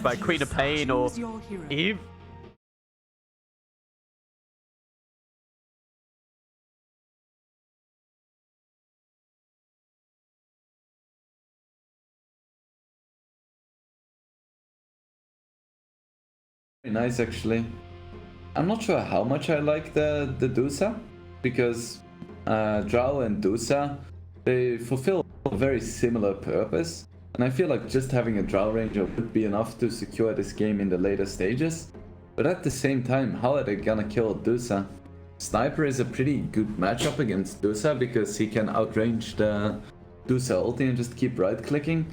by Queen of Pain or Eve. Very nice, actually. I'm not sure how much I like the Dusa, because Drow and Dusa, they fulfill a very similar purpose, and I feel like just having a Drow Ranger would be enough to secure this game in the later stages. But at the same time, how are they gonna kill Dusa? Sniper is a pretty good matchup against Dusa because he can outrange the Dusa ulti and just keep right clicking.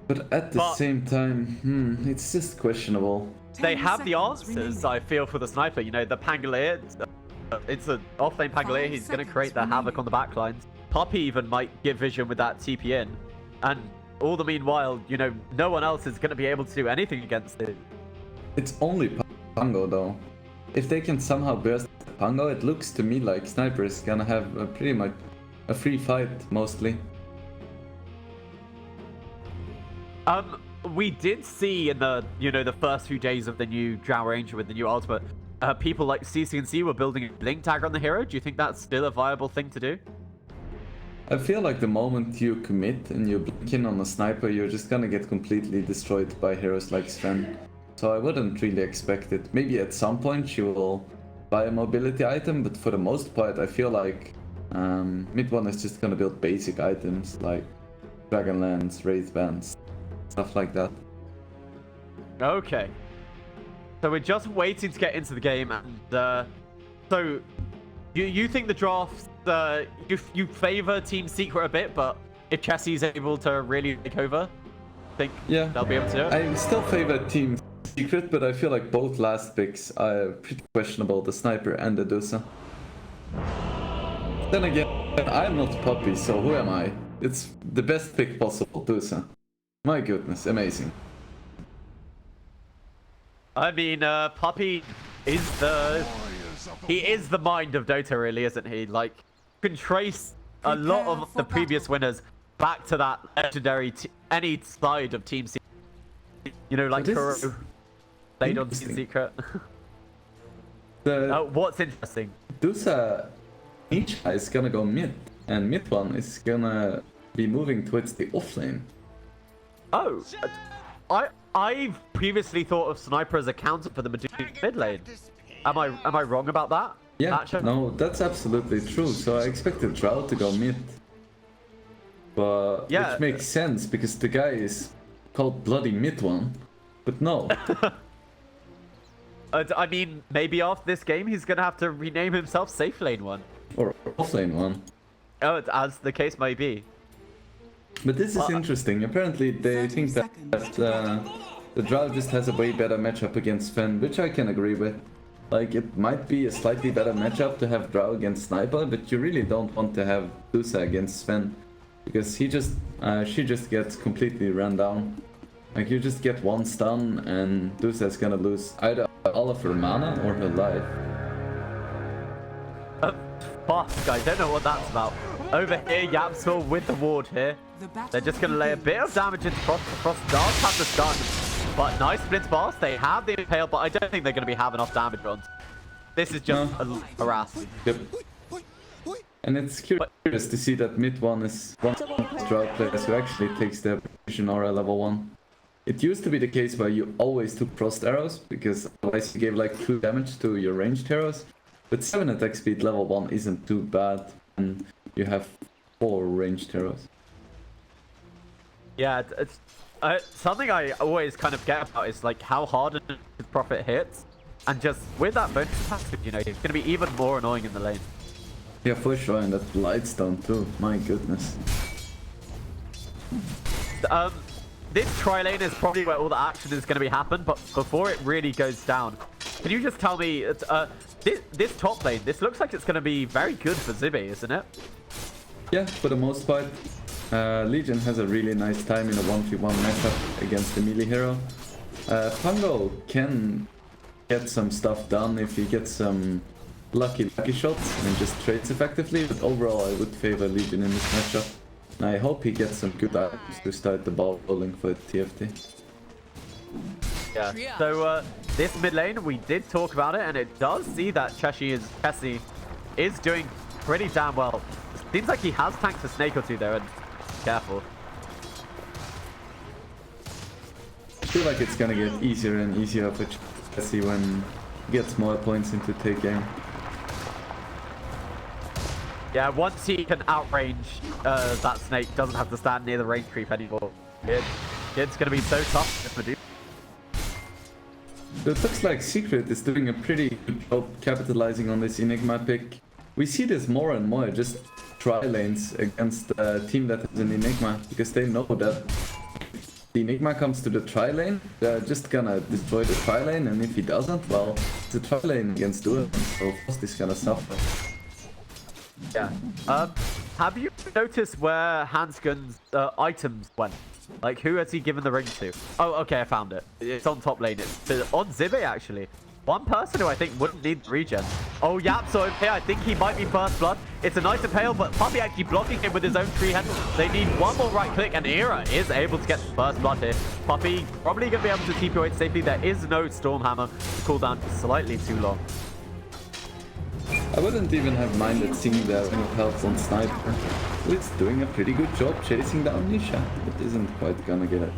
But at the same time, it's just questionable. They have the answers, I feel, for the Sniper. You know, the Pangolier, it's an offlane Pangolier. He's going to create the havoc on the backlines. Puppey even might give vision with that TP in. And all the meanwhile, you know, no one else is going to be able to do anything against it. It's only Pango, though. If they can somehow burst Pango, it looks to me like Sniper is going to have pretty much a free fight, mostly. We did see in the, you know, the first few days of the new Drow Ranger with the new ultimate, people like CCNC were building a blink tag on the hero. Do you think that's still a viable thing to do? I feel like the moment you commit and you blink in on a Sniper, you're just gonna get completely destroyed by heroes like Sven. So I wouldn't really expect it. Maybe at some point she will buy a mobility item, but for the most part I feel like mid one is just gonna build basic items like Dragonlance, Wraith Bands, stuff like that. Okay. So we're just waiting to get into the game, and so you think the draft, you favor Team Secret a bit, but if Chessie's able to really take over, I think they'll be able to do it? I still favor Team Secret, but I feel like both last picks are pretty questionable, the Sniper and the Dusa. Then again, I'm not Puppey, so who am I? It's the best pick possible, Dusa. My goodness, amazing. I mean, Puppey is the mind of Dota, really, isn't he? Like, you can trace a lot of the previous winners back to that legendary any side of Team Secret. You know, like Kuro played on Team Secret. What's interesting? Dusa Nisha is gonna go mid, and mid one is gonna be moving towards the offlane. Oh, I've previously thought of Sniper as a counter for the Medusa mid lane. Am I wrong about that? Yeah, no, that's absolutely true. So I expected Drow to go mid, but which makes sense because the guy is called Bloody Mid One, but no. I mean, maybe after this game he's gonna have to rename himself Safe Lane One or Offlane One. Oh, as the case may be. But this is interesting. Apparently they think that the Drow just has a way better matchup against Sven, which I can agree with. Like, it might be a slightly better matchup to have Drow against Sniper, but you really don't want to have Dusa against Sven, because she just gets completely run down. Like, you just get one stun and Dusa is gonna lose either all of her mana or her life. Fuck, I don't know what that's about. Over here, Yapsville with the ward here. They're just going to lay a bit of damage into Frost. Frost does have the stun, but nice Blitz Blast. They have the Impale, but I don't think they're going to have enough damage on. This is just a harass. Yep. And it's curious to see that mid one is one of the Drow players who actually takes their Vision Aura level 1. It used to be the case where you always took Frost Arrows, because otherwise you gave like 2 damage to your ranged heroes. But 7 attack speed level 1 isn't too bad, and you have 4 ranged heroes. Yeah, it's something I always kind of get about is like how hard a Prophet hits, and just with that bonus passive, you know, it's going to be even more annoying in the lane. Yeah, for sure, and that Lightstone too, my goodness. This tri-lane is probably where all the action is going to be happen, but before it really goes down, can you just tell me, this top lane, this looks like it's going to be very good for Zibby, isn't it? Yeah, for the most part. Legion has a really nice time in a 1v1 matchup against the melee hero. Pango can get some stuff done if he gets some lucky shots and just trades effectively, but overall I would favor Legion in this matchup. And I hope he gets some good items to start the ball rolling for TFT. Yeah. So this mid lane, we did talk about it, and it does see that Chessie is doing pretty damn well. Seems like he has tanked a snake or two there, and careful. I feel like it's gonna get easier and easier for Chessie when he gets more points into take game. Yeah, once he can outrange that snake, doesn't have to stand near the range creep anymore. It's gonna be so tough just to do. So it looks like Secret is doing a pretty good job capitalizing on this Enigma pick. We see this more and more, just tri lanes against a team that has an Enigma, because they know that if the Enigma comes to the tri lane, they're just gonna destroy the tri lane, and if he doesn't, well, it's a tri lane against Duel, so Frost is gonna suffer. Yeah. Have you noticed where Hanskin's items went? Like, who has he given the ring to? Oh, okay, I found it. It's on top lane. It's on Zibe, actually. One person who I think wouldn't need the regen. Oh, Yap, so here, I think he might be first blood. It's a nice impale, but Puppey actually blocking him with his own tree head. They need one more right click, and Era is able to get the first blood here. Puppey probably going to be able to keep your weight safely. There is no Stormhammer to cool down slightly too long. I wouldn't even have minded seeing the ring of health on Sniper. It's doing a pretty good job chasing down Nisha, but isn't quite gonna get it.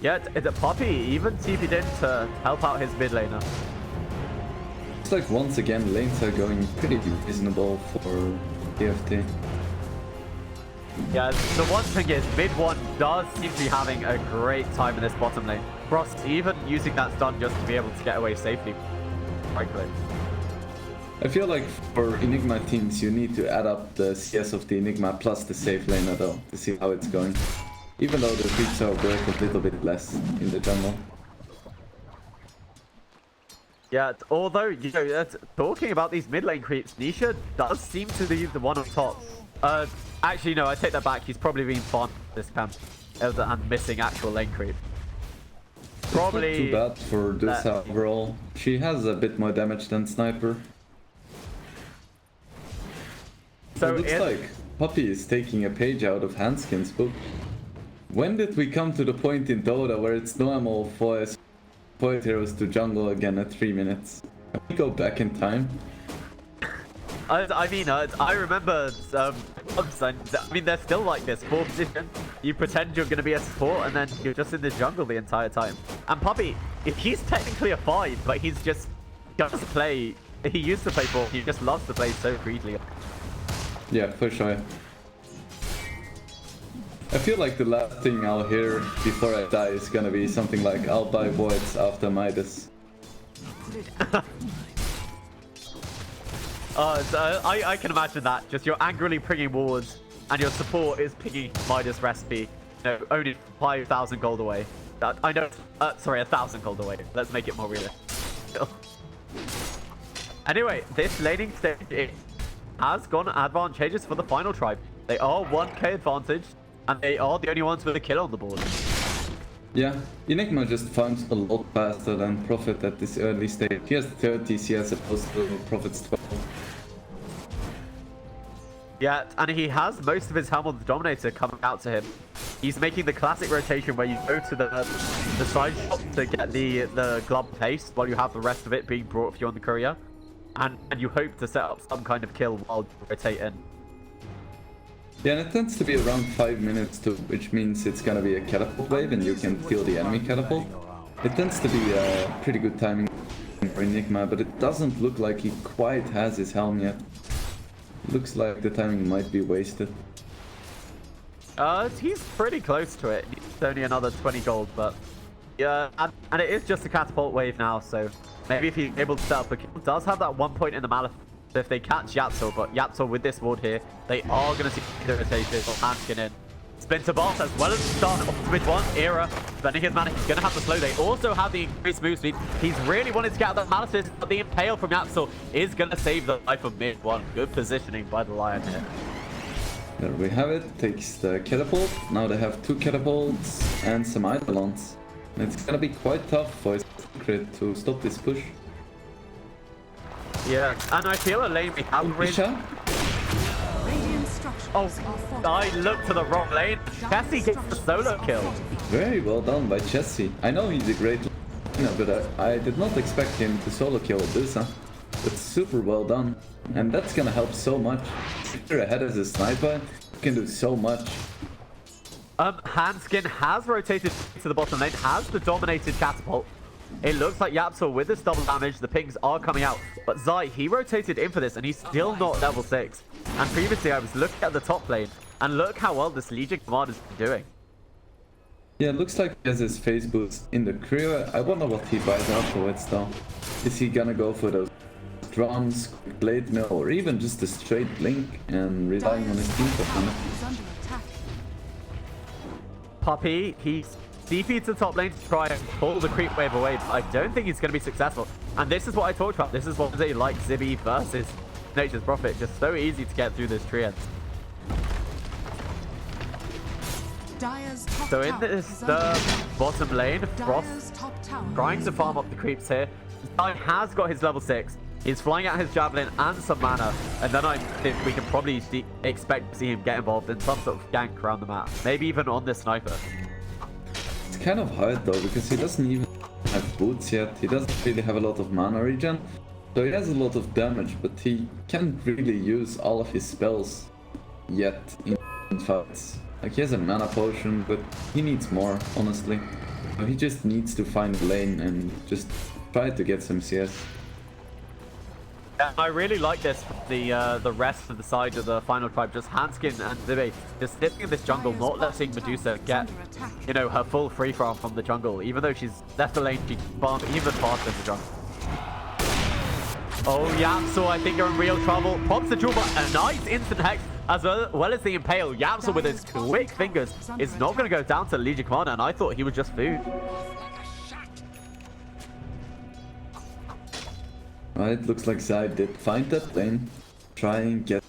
Yeah, it's a Puppey even TP'd in to help out his mid laner. It's like once again lanes are going pretty reasonable for TFT. Yeah, the one thing is, mid one does seem to be having a great time in this bottom lane. Frost even using that stun just to be able to get away safely. Frankly. I feel like for Enigma teams you need to add up the CS of the Enigma plus the safe laner though, to see how it's going. Even though the creeps are worth a little bit less in the jungle. Yeah, although, you know, talking about these mid lane creeps, Nisha does seem to be the one on top. Actually, no, I take that back. He's probably been farmed this camp and missing actual lane creep. Probably too bad for this overall. She has a bit more damage than Sniper. So it looks like Puppey is taking a page out of Hanskin's book. When did we come to the point in Dota where it's normal for heroes to jungle again at 3 minutes? Can we go back in time? I mean, I remember, I mean, they're still like this. 4 position, you pretend you're going to be a support, and then you're just in the jungle the entire time. And Puppey, if he's technically a 5, but he's just doesn't play, he used to play 4, he just loves to play so greedily. Yeah, for sure. I feel like the last thing I'll hear before I die is gonna be something like, I'll buy voids after Midas. I can imagine that. Just you're angrily pinging wards, and your support is pinging Midas recipe. No, only 5,000 gold away. I know, sorry, 1,000 gold away. Let's make it more realistic. Anyway, this laning stage has gone advantageous for the final tribe. They are 1k advantage, and they are the only ones with a kill on the board. Yeah, Enigma just farms a lot faster than Prophet at this early stage. He has 30 CS opposed to Prophet's 12. Yeah, and he has most of his Helm of the Dominator coming out to him. He's making the classic rotation where you go to the side shop to get the glove paste while you have the rest of it being brought for you on the courier. And you hope to set up some kind of kill while you rotate in. Yeah, and it tends to be around 5 minutes too, which means it's gonna be a catapult wave and you can kill the enemy catapult. It tends to be a pretty good timing for Enigma, but it doesn't look like he quite has his helm yet. Looks like the timing might be wasted. He's pretty close to it. It's only another 20 gold, but yeah, and it is just a catapult wave now, so maybe if he's able to set up a kill, does have that 1 point in the Malif. So if they catch Yatso, but Yatso with this ward here, they are going to see the rotation or Hanskin in. Splinter Bolt as well as start ultimate one. Era spending his mana. He's going to have to slow. They also have the increased move speed. He's really wanted to get out of that Malicious, but the Impale from Yatso is going to save the life of mid one. Good positioning by the Lion here. There we have it. Takes the catapult. Now they have 2 catapults and some Eidolons. It's going to be quite tough for Secret to stop this push. Yeah, and I feel a lane we have Nisha? Oh, I looked to the wrong lane. Cassie gets the solo kill. Very well done by Jesse. I know he's a great laner, but I did not expect him to solo kill Dusa. That's super well done. And that's gonna help so much. If you're ahead as a sniper, you can do so much. Hanskin has rotated to the bottom lane, has the dominated catapult. It looks like Yapsel with this double damage, the pings are coming out. But Zai, he rotated in for this and he's still not level 6. And previously I was looking at the top lane and look how well this Legion Commander's been doing. Yeah, it looks like he has his phase boost in the career. I wonder what he buys afterwards though. Is he gonna go for those drums, blade mill, or even just a straight blink and relying on his team for it? Puppey, he's DP to the top lane to try and pull the creep wave away, but I don't think he's going to be successful. And this is what I talked about. This is what they like Zibby versus Nature's Prophet. Just so easy to get through this triad. So in this bottom lane, Frost trying to farm up the creeps here. Zai has got his level 6. He's flying out his javelin and some mana, and then I think we can probably expect to see him get involved in some sort of gank around the map. Maybe even on this sniper. It's kind of hard though, because he doesn't even have boots yet. He doesn't really have a lot of mana regen. So he has a lot of damage, but he can't really use all of his spells yet in fights. Like, he has a mana potion, but he needs more, honestly. So he just needs to find a lane and just try to get some CS. Yeah, I really like this. The rest of the side of the final tribe, just Hanskin and Zibby, just sitting in this jungle, not letting Medusa get, you know, her full free from the jungle. Even though she's left the lane, she farmed even faster in the jungle. Oh Yapsel, I think you're in real trouble. Pops the jewel, but a nice instant hex as well as the impale. Yapsel with his quick fingers is not going to go down to the Legion Commander, and I thought he was just food. Right, looks like Zai did find that lane, try and get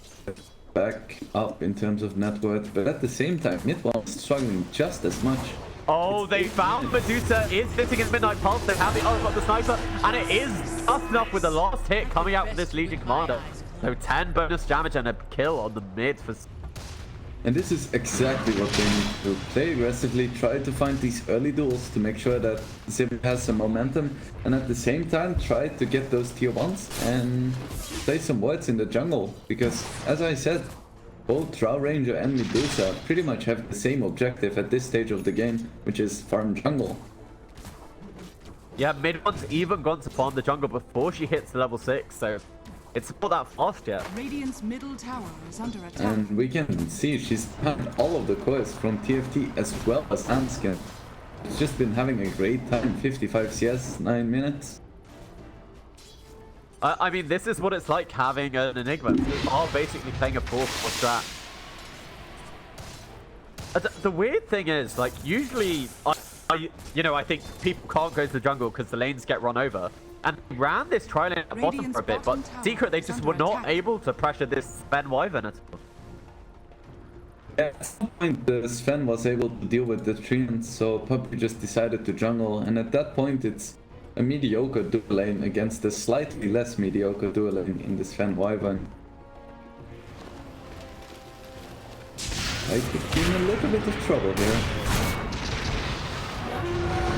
back up in terms of net worth, but at the same time, Midwall is struggling just as much. Oh, they found Medusa, is sitting in Midnight Pulse, they have the other got the sniper, and it is just enough with the last hit coming out from this Legion Commander. So 10 bonus damage and a kill on the mid for... And this is exactly what they need to do. Play aggressively, try to find these early duels to make sure that Zib has some momentum, and at the same time try to get those tier 1s and play some words in the jungle. Because, as I said, both Drow Ranger and Medusa pretty much have the same objective at this stage of the game, which is farm jungle. Yeah, mid one's even gone to farm the jungle before she hits level 6, so it's not that fast yet. Radiant's middle tower is under attack. And we can see she's found all of the quests from TFT as well as Hanskin. She's just been having a great time. 55 CS, 9 minutes. I mean, this is what it's like having an Enigma. You are basically playing a 4-4 strat. The weird thing is, like, usually, I think people can't go to the jungle because the lanes get run over. And ran this tri-lane at the bottom for a bit, but Secret, they just were not able to pressure this Sven Wyvern at all. Yeah, at some point the Sven was able to deal with the treants, so Puppey just decided to jungle, and at that point it's a mediocre dual lane against a slightly less mediocre dual lane in the Sven Wyvern. I could be in a little bit of trouble here.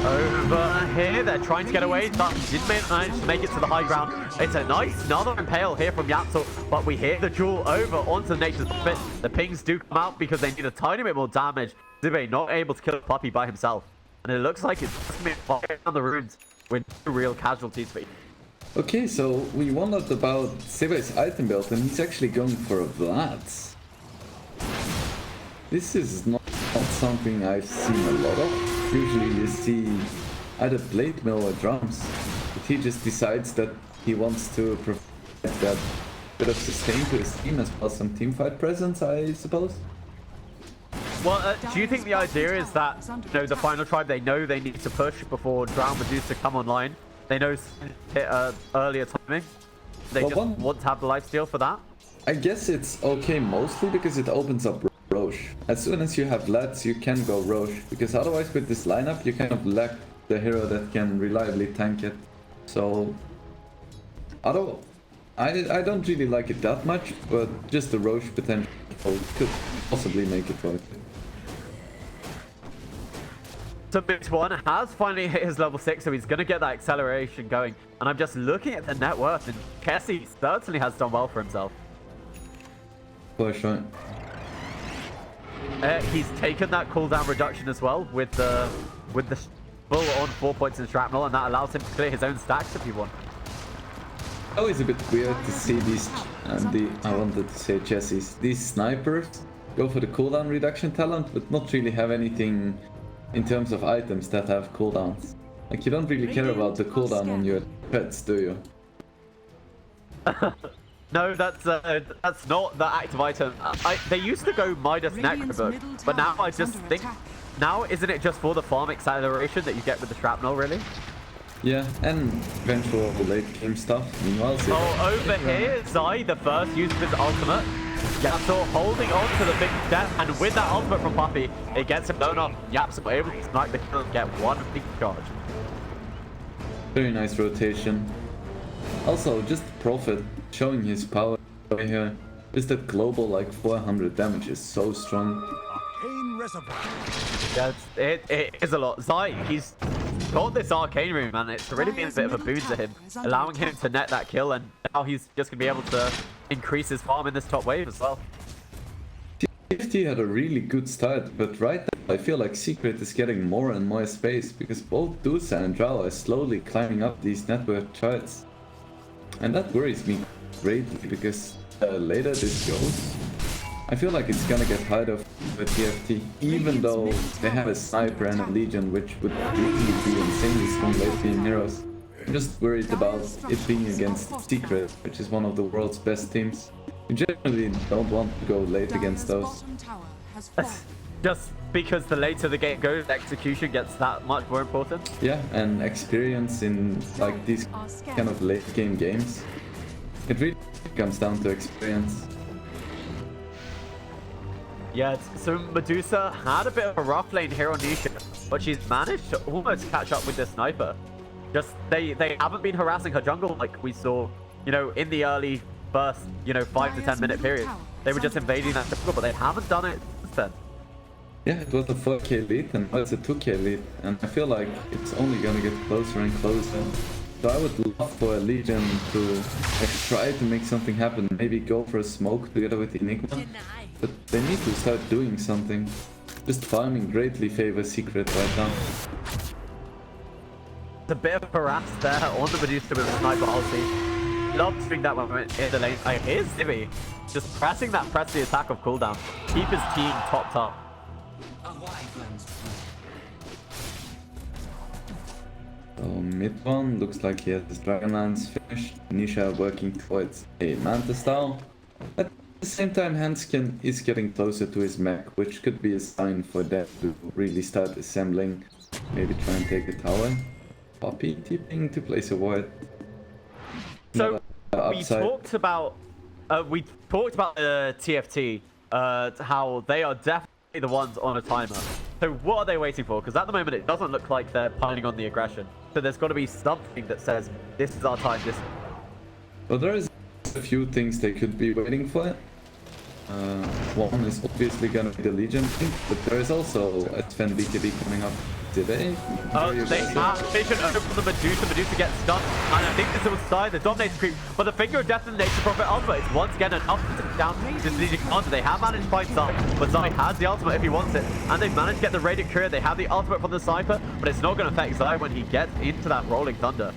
Over here, they're trying to get away. Didn't manage to make it to the high ground. It's a nice another impale here from Yapsel, but we hit the jewel over onto Nature's Prophet. The pings do come out because they need a tiny bit more damage. Zibe not able to kill Puppey by himself. And it looks like it's just been firing on the runes with no real casualties for you. Okay, so we wondered about Zibe's item build, and he's actually going for a Vlad's. This is not something I've seen a lot of. Usually you see either blade mill or drums, but he just decides that he wants to provide that bit of sustain to his team as well as some teamfight presence, I suppose. Well, do you think the idea is that, the final tribe, they know they need to push before Drow Medusa come online? They know hit earlier timing? They just want to have the lifesteal for that? I guess it's okay mostly because it opens up Roche. As soon as you have Lads, you can go Roche, because otherwise with this lineup you kind of lack the hero that can reliably tank it. So I don't really like it that much, but just the Roche potential could possibly make it work. So Bit One has finally hit his level 6, so he's going to get that acceleration going. And I'm just looking at the net worth, and Kessie certainly has done well for himself. For sure. He's taken that cooldown reduction as well with the full on 4 points in shrapnel, and that allows him to clear his own stacks if he wants. Always a bit weird to see these, I wanted to say Jessies, these snipers go for the cooldown reduction talent, but not really have anything in terms of items that have cooldowns. Like, you don't really care about the cooldown on your pets, do you? No, that's not the active item. They used to go Midas Necrobook, but now I just think, now isn't it just for the farm acceleration that you get with the shrapnel, really? Yeah, and eventual late game stuff. Meanwhile, oh, over here, Zai, the first use of his ultimate. Yasuo holding on to the big death, and with that ultimate from Puppey, it gets him blown off. Yasuo able to snipe the kill and get one big charge. Very nice rotation. Also, just Prophet showing his power right here. Just that global like 400 damage is so strong. Yeah, it is a lot. Zai, he's got this arcane room, and it's really been a bit of a boon to him, allowing him to net that kill, and now he's just gonna be able to increase his farm in this top wave as well. TFT had a really good start, but right now I feel like Secret is getting more and more space because both Dusa and Drow are slowly climbing up these network charts. And that worries me greatly because later this goes, I feel like it's gonna get harder for TFT, even though they have a sniper and a legion, which would really be insanely strong late game heroes. I'm just worried about it being against Secret, which is one of the world's best teams. You generally don't want to go late against those. Just because the later the game goes, execution gets that much more important. Yeah, and experience in like these kind of late game games. It really comes down to experience. Yeah, so Medusa had a bit of a rough lane here on Nisha, but she's managed to almost catch up with the sniper. Just, they haven't been harassing her jungle like we saw, you know, in the early first, 5 to 10 minute period. They were just invading that jungle, but they haven't done it since then. Yeah, it was a 4k lead and now it's a 2k lead, and I feel like it's only gonna get closer and closer. So I would love for a Legion to like, try to make something happen, maybe go for a smoke together with Enigma. But they need to start doing something. Just farming greatly favors Secret right now. It's a bit of a harass there on the Medusa with the sniper ulti. Love doing that moment in the lane. Here's Zibby, just pressing that press the attack of cooldown. Keep his team topped up. So mid one looks like he has his Dragonlance finished. Nisha working towards a Manta style. At the same time, Hanskin is getting closer to his mech, which could be a sign for that to really start assembling. Maybe try and take a tower. Poppy tipping to place a ward. So we talked about the TFT, how they are definitely the ones on a timer. So what are they waiting for? Because at the moment it doesn't look like they're piling on the aggression. So there's got to be something that says this is our time. Well, there is a few things they could be waiting for. One is obviously gonna be the Legion thing, but there is also a Sven BKB coming up today. They have vision over the Medusa. Medusa gets stunned, and I think this will side the dominator creep. But the finger of death and the nature prophet ultimate is once again enough to take down this Legion commander. They have managed to fight Zai, but Zai has the ultimate if he wants it, and they've managed to get the Radiant Courier. They have the ultimate from the Cypher, but it's not going to affect Zai when he gets into that Rolling Thunder.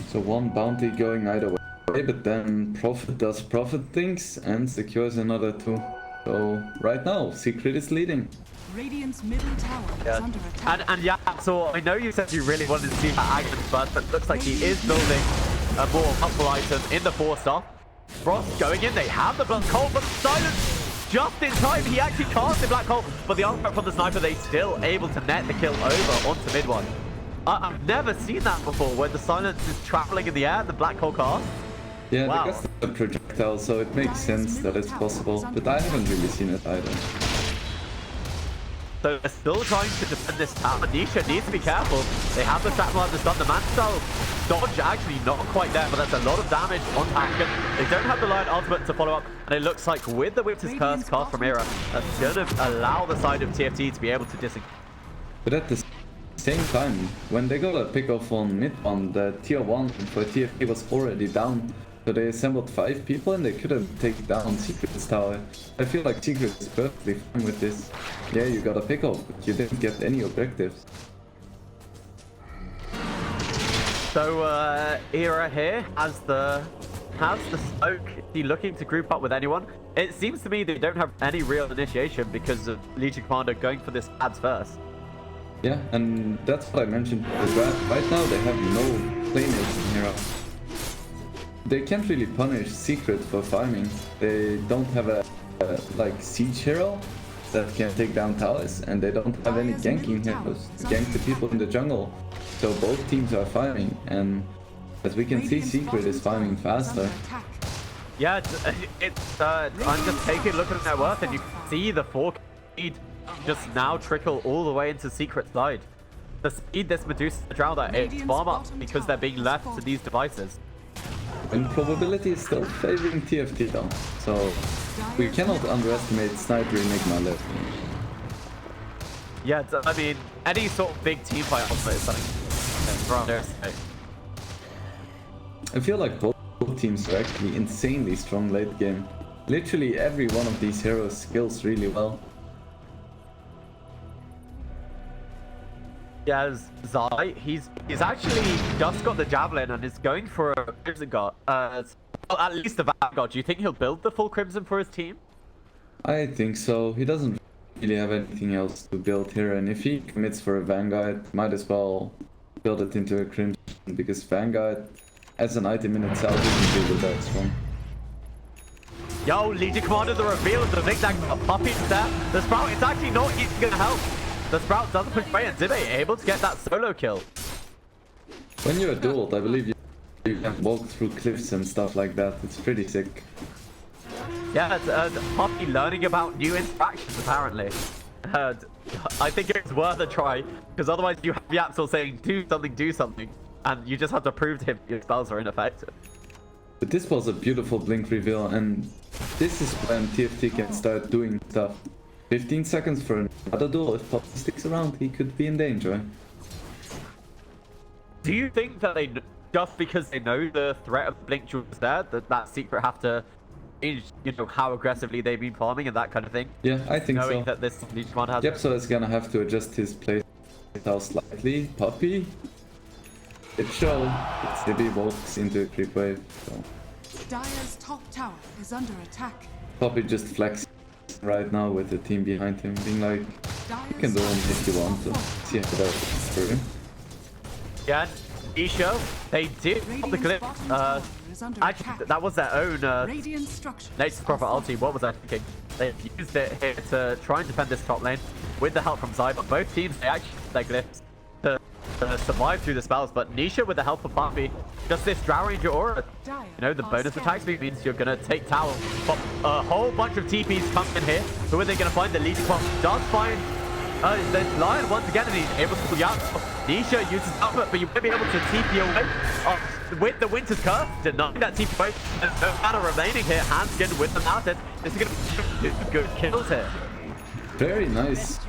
So one bounty going either way. But then Prophet does Prophet things and secures another two. So right now, Secret is leading. Radiant's middle tower is under attack. And yeah, so I know you said you really wanted to see that Aghanim first, but it looks like he is building a more helpful item in the 4-star. Frost going in, they have the Black Hole, but Silence just in time. He actually cast the Black Hole, but the ultimate from the Sniper, they still able to net the kill over onto mid one. I've never seen that before, where the Silence is traveling in the air, the Black Hole cast. Yeah, wow. Because the projectile, so it makes sense that it's possible, but I haven't really seen it either. So they're still trying to defend this tower. Nisha needs to be careful. They have the Shrapnel and the stun. The Mantel dodge actually not quite there, but that's a lot of damage on Hacken. They don't have the Lion ultimate to follow up, and it looks like with the Winter's Curse cast from Era, that's going to allow the side of TFT to be able to disengage. But at the same time, when they got a pick off on mid one, the tier 1 for TFT was already down. So they assembled 5 people and they couldn't take down Secret's tower. I feel like Secret is perfectly fine with this. Yeah, you got a pick off, but you didn't get any objectives. So Era here has the smoke. Is he looking to group up with anyone? It seems to me they don't have any real initiation because of Legion Commander going for this ads first. Yeah, and that's what I mentioned. Right now they have no playmaking hero. They can't really punish Secret for farming. They don't have a like siege hero that can take down towers, and they don't have any ganking heroes to gank the people in the jungle. So both teams are farming, and as we can see, Secret is farming faster. Yeah, I'm just taking a look at their worth, and you can see the 4 speed just now trickle all the way into Secret's side. The speed this Medusa drowned at is farm up because they're being left to these devices. And probability is still favoring TFT though, so we cannot underestimate Sniper Enigma left. Yeah, I mean, any sort of big team fight ultimate is something to underestimate. I feel like both teams are actually insanely strong late game. Literally every one of these heroes skills really well. Yeah, Zai, he's actually just got the Javelin and is going for a Crimson God. Well, at least the Vanguard. Do you think he'll build the full Crimson for his team? I think so. He doesn't really have anything else to build here, and if he commits for a Vanguard, might as well build it into a Crimson, because Vanguard as an item in itself isn't really that strong. Yo, Legion Commander, the reveal of the Zigzag Puppy there. The Sprout is actually not even gonna help. The Sprout doesn't push away, and Zibe able to get that solo kill. When you're a dueled, I believe you can walk through cliffs and stuff like that. It's pretty sick. Yeah, it's Puppy learning about new interactions apparently. I think it's worth a try, because otherwise you have Yapsel saying do something, and you just have to prove to him your spells are ineffective. But this was a beautiful blink reveal, and this is when TFT can start doing stuff. 15 seconds for another duel. If Puppy sticks around, he could be in danger. Do you think that they, just because they know the threat of Blink Jewel is there, that Secret have to change, you know, how aggressively they've been farming and that kind of thing? Yeah, I think so. Knowing that this Legion Commander has... Yep, so it's gonna have to adjust his playstyle slightly. Puppy. It shows. Zibi walks into a creep wave. So. Dire's top tower is under attack. Puppy just flexing right now with the team behind him, being like, you can do him if you want to. See how that works for him. Yeah, Isha, they did pop the glyph. Actually, that was their own Native Prophet ulti. What was I thinking? They used it here to try and defend this top lane with the help from Zai, but both teams, they actually used their glyphs to survive through the spells. But Nisha, with the help of Puppy, just this Drow Ranger aura, you know, the bonus attack speed means you're gonna take tower. But a whole bunch of TPs come in here. Who are they gonna find? The Legion Commander does find the Lion once again, and he's able to pull out. Nisha uses Alpha, but you won't be able to TP away with the Winter's Curse, denying that TP away. There's no mana remaining here. Handskin with the Mountain. This is gonna be good kills here. Very nice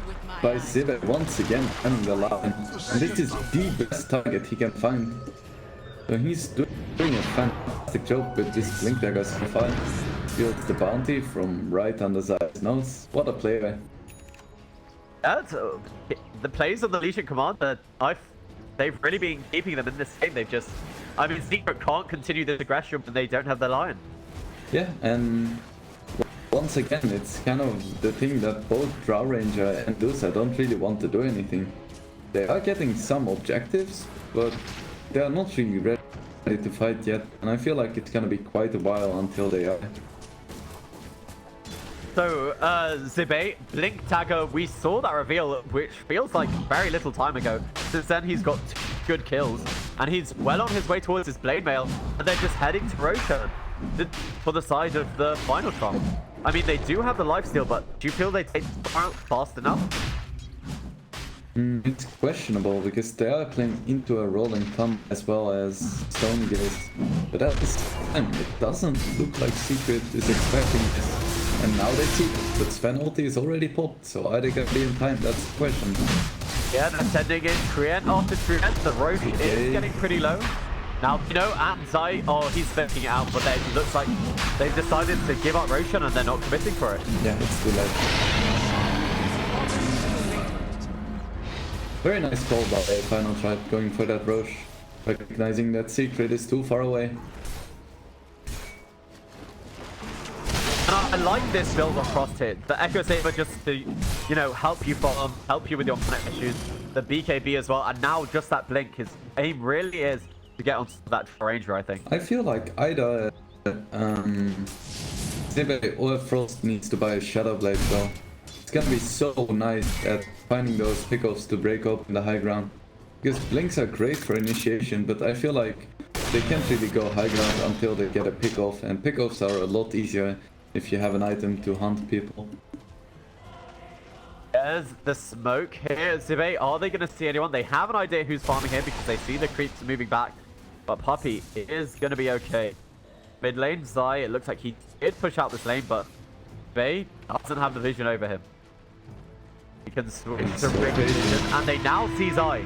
by Zibe once again, and the Lion. And this is the best target he can find. So he's doing a fantastic job with this Blink Dagger so far. Builds the bounty from right under Zai's nose. What a player. Yeah, the plays of the Legion Commander, they've really been keeping them in this game. They've just, I mean, Secret can't continue this aggression when they don't have the Lion. Yeah, and once again, it's kind of the thing that both Drow Ranger and Dusa don't really want to do anything. They are getting some objectives, but they are not really ready to fight yet, and I feel like it's gonna be quite a while until they are. So, Zibe, Blink Dagger, we saw that reveal, which feels like very little time ago. Since then, he's got 2 good kills, and he's well on his way towards his Blade Mail, and they're just heading to Roshan for the side of the final trump. I mean, they do have the lifesteal, but do you feel they take out fast enough? It's questionable, because they are playing into a Rolling Thumb as well as Stonegate, but at this time, it doesn't look like Secret is expecting this. And now they see it, but Sven ulti is already popped, so are they gonna be in time? That's the question. Yeah, they're sending in Trient after Trient. The Roche is getting pretty low. Now, you know, and Zai, oh, he's faking it out, but then it looks like they've decided to give up Roshan and they're not committing for it. Yeah, it's too late. Very nice call by a final try, going for that Roche. Recognizing that Secret is too far away. And I like this build on Frost here. The Echo Saber just to, you know, help you farm, help you with your mana issues. The BKB as well, and now just that blink. His aim really is to get onto that Ranger, I think. I feel like either Zibe or Frost needs to buy a Shadow Blade, so it's gonna be so nice at finding those pickoffs to break open the high ground. Because blinks are great for initiation, but I feel like they can't really go high ground until they get a pickoff, and pickoffs are a lot easier if you have an item to hunt people. There's the smoke here. Zibe, are they going to see anyone? They have an idea who's farming here because they see the creeps moving back. But Puppey is going to be okay. Mid lane, Zai, it looks like he did push out this lane, but Zibe doesn't have the vision over him. He can switch to ring vision, and they now see Zai.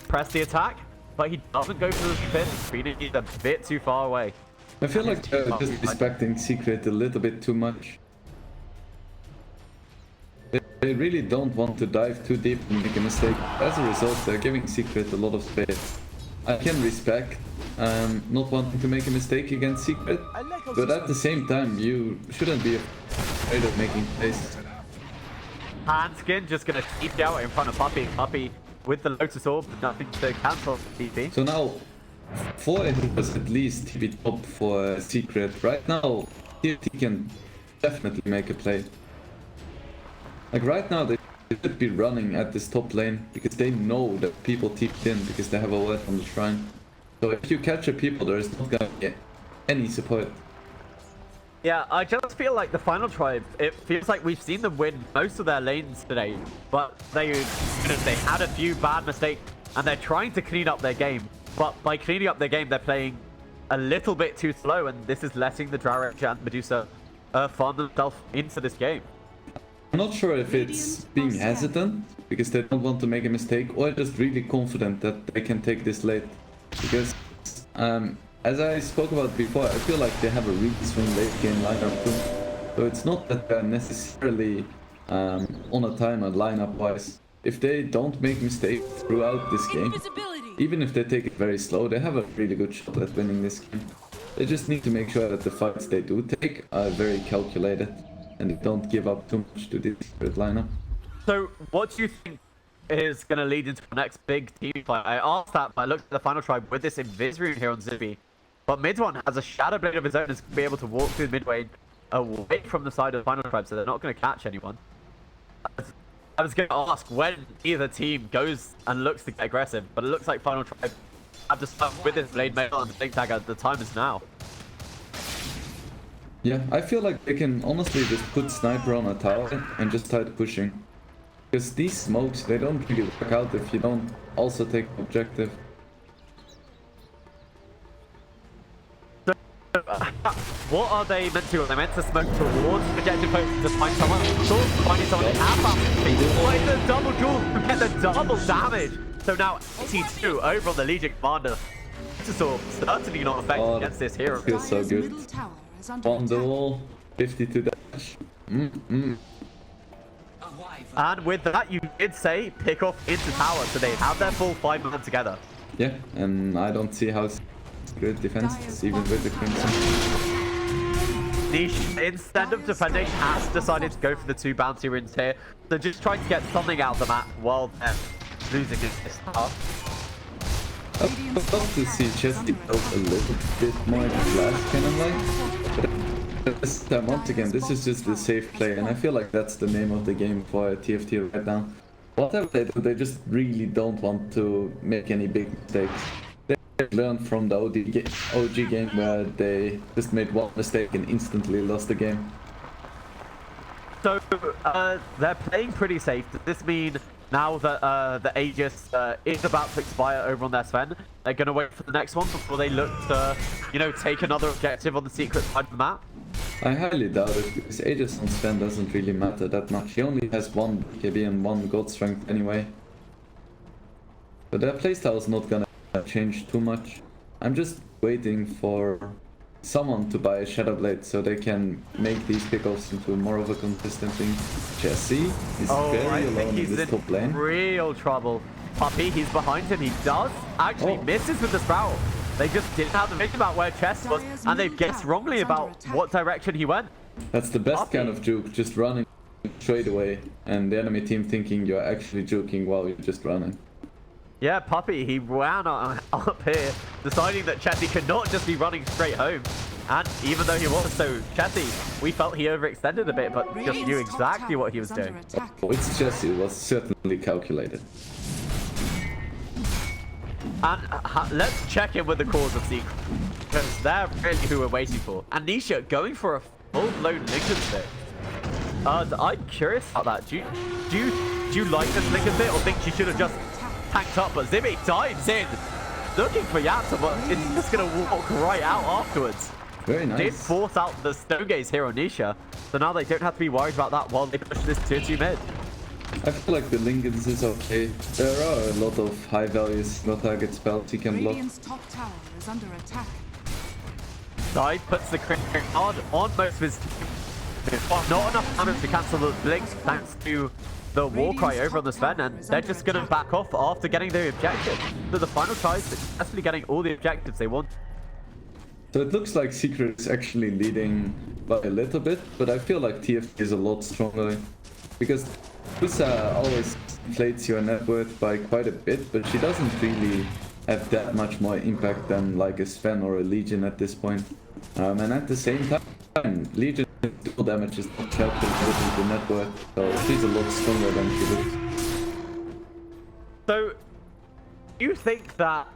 Press the attack, but he doesn't go for the spin. Speeding is a bit too far away. I feel like they're just respecting Secret a little bit too much. They really don't want to dive too deep and make a mistake. As a result, they're giving Secret a lot of space. I can respect not wanting to make a mistake against Secret, but at the same time, you shouldn't be afraid of making space. Handskin just gonna keep out in front of Puppey. Puppey with the Lotus Orb, nothing to cancel TP. So now, 4 was at least TP top for Secret. Right now, TFT can definitely make a play. Like right now, they should be running at this top lane because they know that people TP'd in because they have a word on the shrine. So if you capture people, there is not gonna be any support. Yeah, I just feel like the final tribe, it feels like we've seen them win most of their lanes today, but they had a few bad mistakes and they're trying to clean up their game. But by cleaning up their game, they're playing a little bit too slow, and this is letting the Dragon and Medusa farm themselves into this game. I'm not sure if it's being hesitant because they don't want to make a mistake, or just really confident that they can take this late. Because as I spoke about before, I feel like they have a really strong late game lineup too. So it's not that they're necessarily on a timer lineup wise. If they don't make mistakes throughout this game, even if they take it very slow, they have a really good shot at winning this game. They just need to make sure that the fights they do take are very calculated and they don't give up too much to this lineup. So what do you think is going to lead into the next big team fight? I asked that, but I looked at the final tribe with this Invis rune here on Zippy. But Mid-One has a Shadow Blade of his own and is going to be able to walk through mid-way away from the side of the final tribe, so they're not going to catch anyone. I was going to ask when either team goes and looks to get aggressive, but it looks like final tribe have to start with his blade mail and blink dagger. The time is now. Yeah, I feel like they can honestly just put sniper on a tower and just start pushing. Because these smokes, they don't really work out if you don't also take objective. So, what are they meant to do? Are they meant to smoke towards objective post to find someone? So finding someone they have found. The double duel to get the double damage. So now 82 over on the Legion Commander. Certainly not effective against this hero. Feels so good. On the wall, 52 damage. And with that, you did say pick off into tower, so they have their full 5 men together. Yeah, and I don't see how it's good defense, even with the Crimson. Niche, instead of defending, has decided to go for the 2 bounty runes here. So just trying to get something out of the map while they're losing this start. I would love to see Chesty build a little bit more glass cannon-like. But this time, once again, this is just the safe play, and I feel like that's the name of the game for TFT right now. Whatever they do, they just really don't want to make any big mistakes. They learned from the OG game where they just made one mistake and instantly lost the game. So, they're playing pretty safe. Does this mean now that the Aegis is about to expire over on their Sven, they're going to wait for the next one before they look to, you know, take another objective on the secret side of the map? I highly doubt it, because Aegis on Sven doesn't really matter that much. He only has 1 KB and 1 gold strength anyway. So their playstyle is not gonna change too much. I'm just waiting for someone to buy a Shadow Blade so they can make these pickoffs into more of a consistent thing. Jesse is very alone in this top lane. Real trouble. Puppey, he's behind him. He does actually misses with the Sprout. They just didn't have the vision about where Chess was, and they've guessed wrongly about what direction he went. That's the best kind of juke, just running straight away, and the enemy team thinking you're actually juking while you're just running. Yeah, Puppey, he ran up here, deciding that Chessie could not just be running straight home. And even though he was so Chessie, we felt he overextended a bit, but just knew exactly what he was doing. Oh, it's Jesse, it was certainly calculated. And let's check in with the cause of Secret, because they're really who we're waiting for. And Nisha going for a full-blown Lincoln stick. I'm curious about that. Do you like this Lincoln stick, or think she should have just tanked up? But Zibby dives in, looking for Yata, but it's just going to walk right out afterwards. Very nice. Did force out the stone gaze here on Nisha, so now they don't have to be worried about that while they push this tier 2 mid. I feel like the Lincolns is okay. There are a lot of high values, no target spells he can block. Radiant's top tower is under attack. Side puts the crit hard on most of his team. Not enough damage to cancel the blink thanks to the war cry over on the Sven, and they're just going to back off after getting their objective. So the final try is successfully getting all the objectives they want. So it looks like Secret is actually leading by a little bit, but I feel like TFT is a lot stronger. Because Usa always inflates your net worth by quite a bit, but she doesn't really have that much more impact than like a Sven or a Legion at this point. And at the same time, Legion dual damage is not calculated into net worth, so she's a lot stronger than she looks. So, do you think that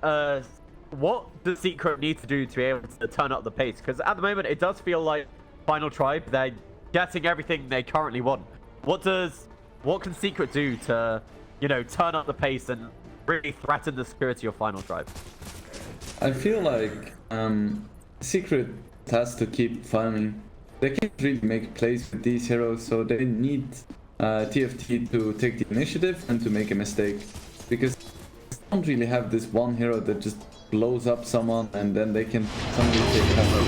what does Secret need to do to be able to turn up the pace? Because at the moment it does feel like Final Tribe, they're getting everything they currently want. What can Secret do to, you know, turn up the pace and really threaten the security of Final Tribe? I feel like Secret has to keep farming. They can't really make plays with these heroes, so they need TFT to take the initiative and to make a mistake. Because they don't really have this one hero that just blows up someone and then they can suddenly take cover.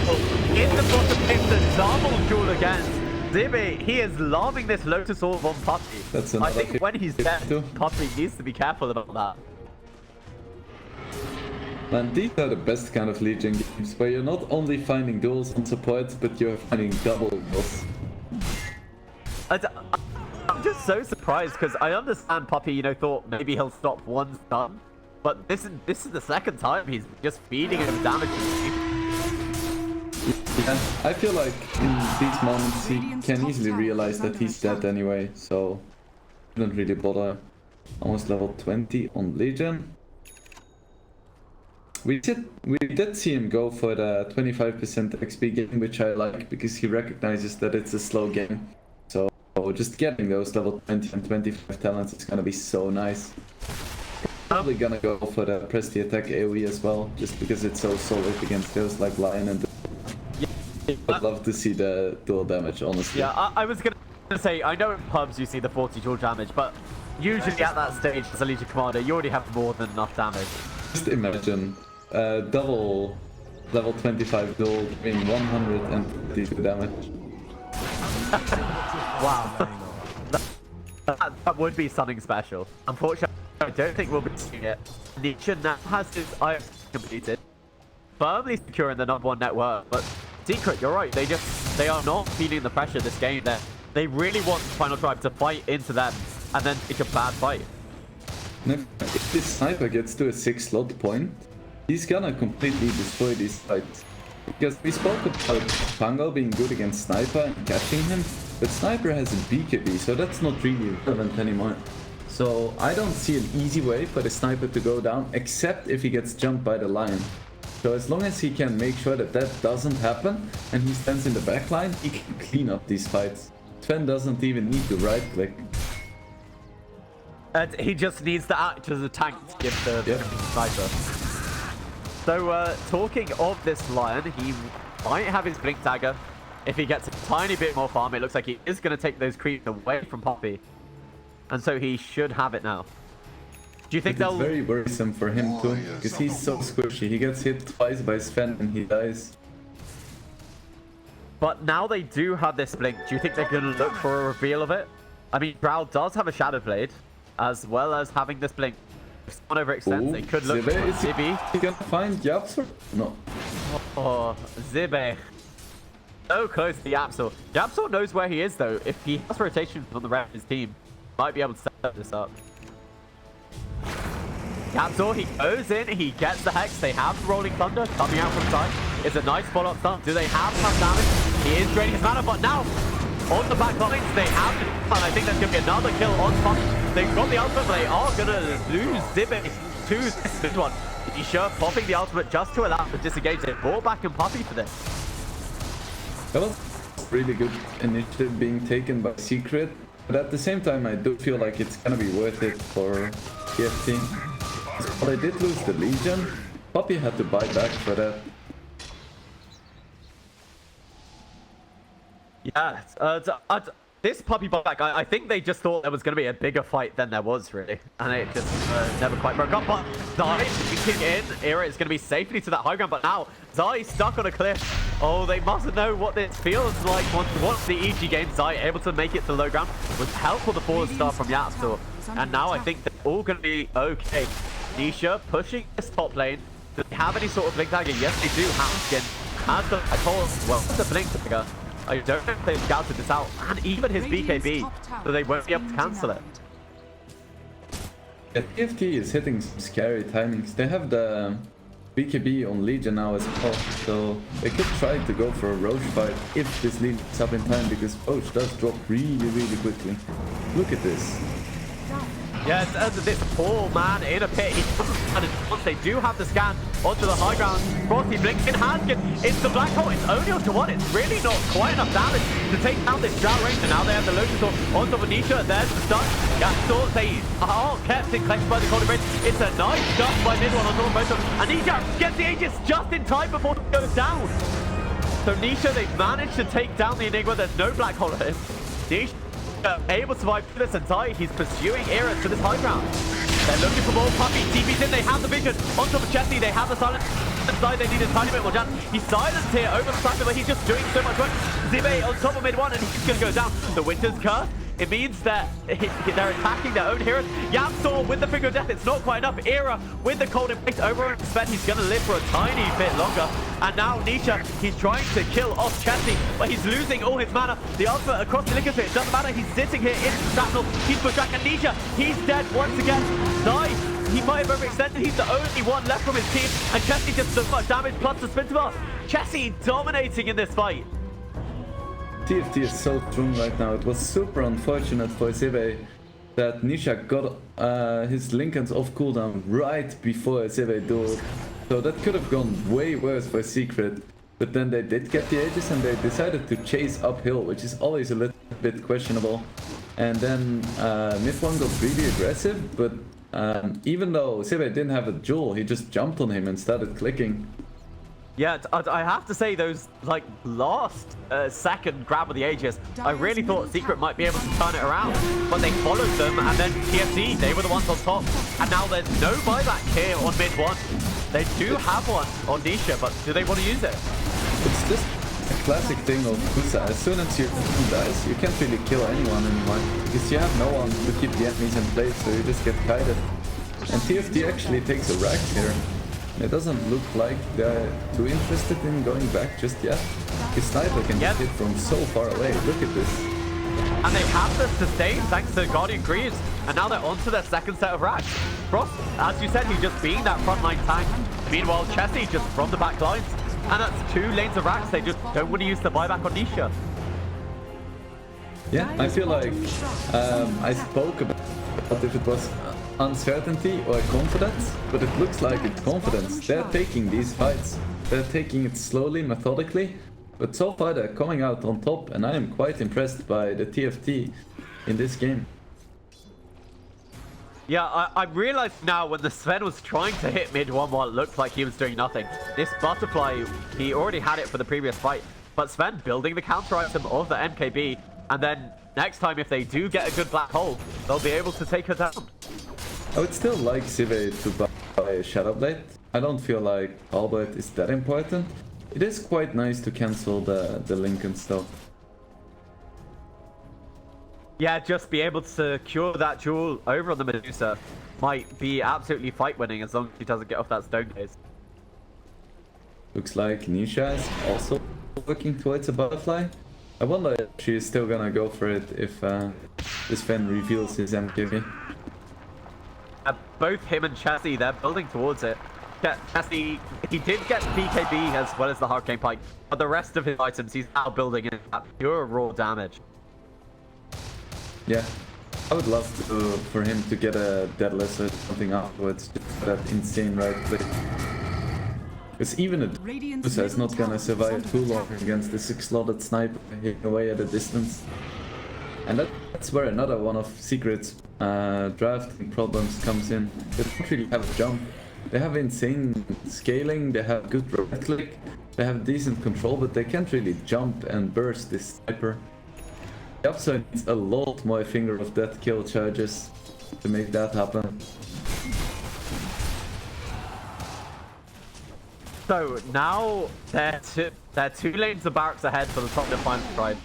In the bottom lane, the double duel against Zibby. He is loving this Lotus Orb on Puppey. That's I think when he's dead, too. Puppey needs to be careful about that. Man, these are the best kind of Legion games, where you're not only finding duels on support, but you're finding double duels. I'm just so surprised, because I understand Puppey, you know, thought maybe he'll stop one stun, but this is the second time he's just feeding him damage. Yeah, I feel like in these moments he can easily realize that he's dead anyway, so shouldn't really bother. Almost level 20 on Legion. We did see him go for the 25% XP game, which I like because he recognizes that it's a slow game. So just getting those level 20 and 25 talents is gonna be so nice. Probably gonna go for the press the attack AoE as well, just because it's so solid against heroes like Lion and... I'd love to see the dual damage, honestly. Yeah, I was gonna say, I know in pubs you see the 40 dual damage, but usually at that stage as a Legion Commander, you already have more than enough damage. Just imagine double level 25 dual doing 132 damage. Wow. that would be something special. Unfortunately, I don't think we'll be seeing it. Nietzsche now has his IF completed, firmly securing the #1 network, but Secret, you're right, they are not feeling the pressure this game. They really want Final Tribe to fight into them and then take a bad fight. And if this sniper gets to a 6 slot point, he's gonna completely destroy these fights. Because we spoke about Pango being good against Sniper and catching him, but Sniper has a BKB, so that's not really relevant anymore. So I don't see an easy way for the Sniper to go down, except if he gets jumped by the Lion. So as long as he can make sure that that doesn't happen, and he stands in the backline, he can clean up these fights. Sven doesn't even need to right click. And he just needs to act as a tank to give the sniper. So talking of this Lion, he might have his Blink Dagger. If he gets a tiny bit more farm, it looks like he is going to take those creeps away from Poppy. And so he should have it now. Do you think It's they'll... very worrisome for him too, because he's so squishy. He gets hit twice by Sven and he dies. But now they do have this blink. Do you think they're going to look for a reveal of it? I mean, Drow does have a Shadow Blade, as well as having this blink. If someone overextends, they could look for Zibi. He can find Yapsor? No. Oh, Zibe. So close to Yapsor. Yapsor knows where he is, though. If he has rotation on the rest of his team, might be able to set this up. Yapsor, he goes in, he gets the Hex. They have Rolling Thunder coming out from side. It's a nice follow-up stun. Do they have enough damage? He is draining his mana, but now, on the back lines, they have it. And I think that's going to be another kill on Puppy. They've got the ultimate, but they are going to lose Zibe to this one. Nisha popping the ultimate just to allow the disengage. They brought back in Puppy for this. That was really good initiative being taken by Secret. But at the same time, I do feel like it's going to be worth it for TFT. Well, they did lose the Legion. Puppy had to buy back for that. Yeah, this Puppy buyback, I think they just thought there was going to be a bigger fight than there was, really. And it just never quite broke up. But Zai kicking in. Era is going to be safely to that high ground. But now, Zai stuck on a cliff. Oh, they mustn't know what this feels like once the EG game. Zai able to make it to low ground with help for the forward star from Yapsor. And now I think they're all going to be okay. Nisha pushing this top lane. Do they have any sort of blink dagger? Yes, they do. Hanskin has the the blink dagger. I don't know if they've scouted this out, and even his BKB, so they won't be able to cancel it. Yeah, TFT is hitting some scary timings. They have the BKB on Legion now as well, so they could try to go for a Roche fight if this leads up in time, because Roche does drop really quickly. Look at this. Yeah, this poor man in a pit. He doesn't once they do have the scan onto the high ground. Frosty blinks in hand. It's the black hole. It's only onto one. It's really not quite enough damage to take down this Drow Ranger. Now they have the Lotus Orb on top of Nisha. There's the stun. Gastor, they are kept in collected by the Golden Bridge. It's a nice stun by mid one on top of both of them. And Nisha gets the Aegis just in time before it goes down. So Nisha, they've managed to take down the Enigma. There's no black hole at him. Nisha able to survive through this, and Zai, he's pursuing Era to this high ground. They're looking for more Puppy. TV's in, they have the vision. On top of Chesney, they have the silence. Inside, they need a tiny bit more damage. He's silenced here over the side, but he's just doing so much work. Zibe on top of mid one, and he's going to go down. The Winter's Curse. It means that they're attacking their own heroes. Yapsor with the Finger of Death, it's not quite enough. Era with the Cold Embrace over on Sven. He's going to live for a tiny bit longer. And now Nisha, he's trying to kill off Chesney, but he's losing all his mana. The ultimate across the Liquor Pit, it doesn't matter. He's sitting here in Shrapnel. He's pushed back, and Nisha, he's dead once again. Zai, he might have overextended. He's the only one left from his team, and Chesney just so much damage, plus the Splinter Blast. Chesney dominating in this fight. TFT is so strong right now. It was super unfortunate for Zibe that Nisha got his Lincolns off cooldown right before Zibe dueled. So that could have gone way worse for Secret. But then they did get the Aegis and they decided to chase uphill, which is always a little bit questionable. And then mid one got really aggressive, but even though Zibe didn't have a duel, he just jumped on him and started clicking. Yeah, I have to say, those, like, last second grab of the Aegis, I really thought Secret might be able to turn it around. But they followed them, and then TFT, they were the ones on top. And now there's no buyback here on mid one. They do have one on Nisha, but do they want to use it? It's just a classic thing of Kusa. As soon as your team dies, you can't really kill anyone anymore, because you have no one to keep the enemies in place, so you just get kited. And TFT actually takes a Rax here. It doesn't look like they're too interested in going back just yet. His sniper can hit from so far away. Look at this. And they have the sustain thanks to Guardian Greaves. And now they're on to their second set of racks. Frost, as you said, he's just being that frontline tank. Meanwhile, Chesney just from the back lines. And that's 2 lanes of racks. They just don't want to use the buyback on Nisha. Yeah, I feel like I spoke about if it was uncertainty or confidence, but it looks like it's confidence. They're taking these fights. They're taking it slowly, methodically, but so far they're coming out on top, and I am quite impressed by the TFT in this game. Yeah, I realized now when the Sven was trying to hit mid one while it looked like he was doing nothing. This Butterfly, he already had it for the previous fight. But Sven building the counter item of the MKB, and then next time if they do get a good black hole, they'll be able to take her down. I would still like Zive to buy a Shadow Blade. I don't feel like Albert is that important. It is quite nice to cancel the link and stuff. Yeah, just be able to secure that jewel over on the Medusa might be absolutely fight winning as long as he doesn't get off that stone gaze. Looks like Nisha is also working towards a butterfly. I wonder if she's still gonna go for it if this Sven reveals his MKB. Both him and Chessie, they're building towards it. Chessie, he did get BKB as well as the Hurricane Pike, but the rest of his items he's now building in at pure raw damage. Yeah, I would love for him to get a Deadless or something afterwards, just that insane right click. Because even a Medusa is not gonna survive too long against the 6-slotted sniper hitting away at a distance. And that's where another one of Secret's drafting problems comes in. They don't really have a jump. They have insane scaling, they have good right click, they have decent control, but they can't really jump and burst this sniper. The upside needs a lot more finger of death kill charges to make that happen. So now they're two lanes of barracks ahead for the top defiance stride.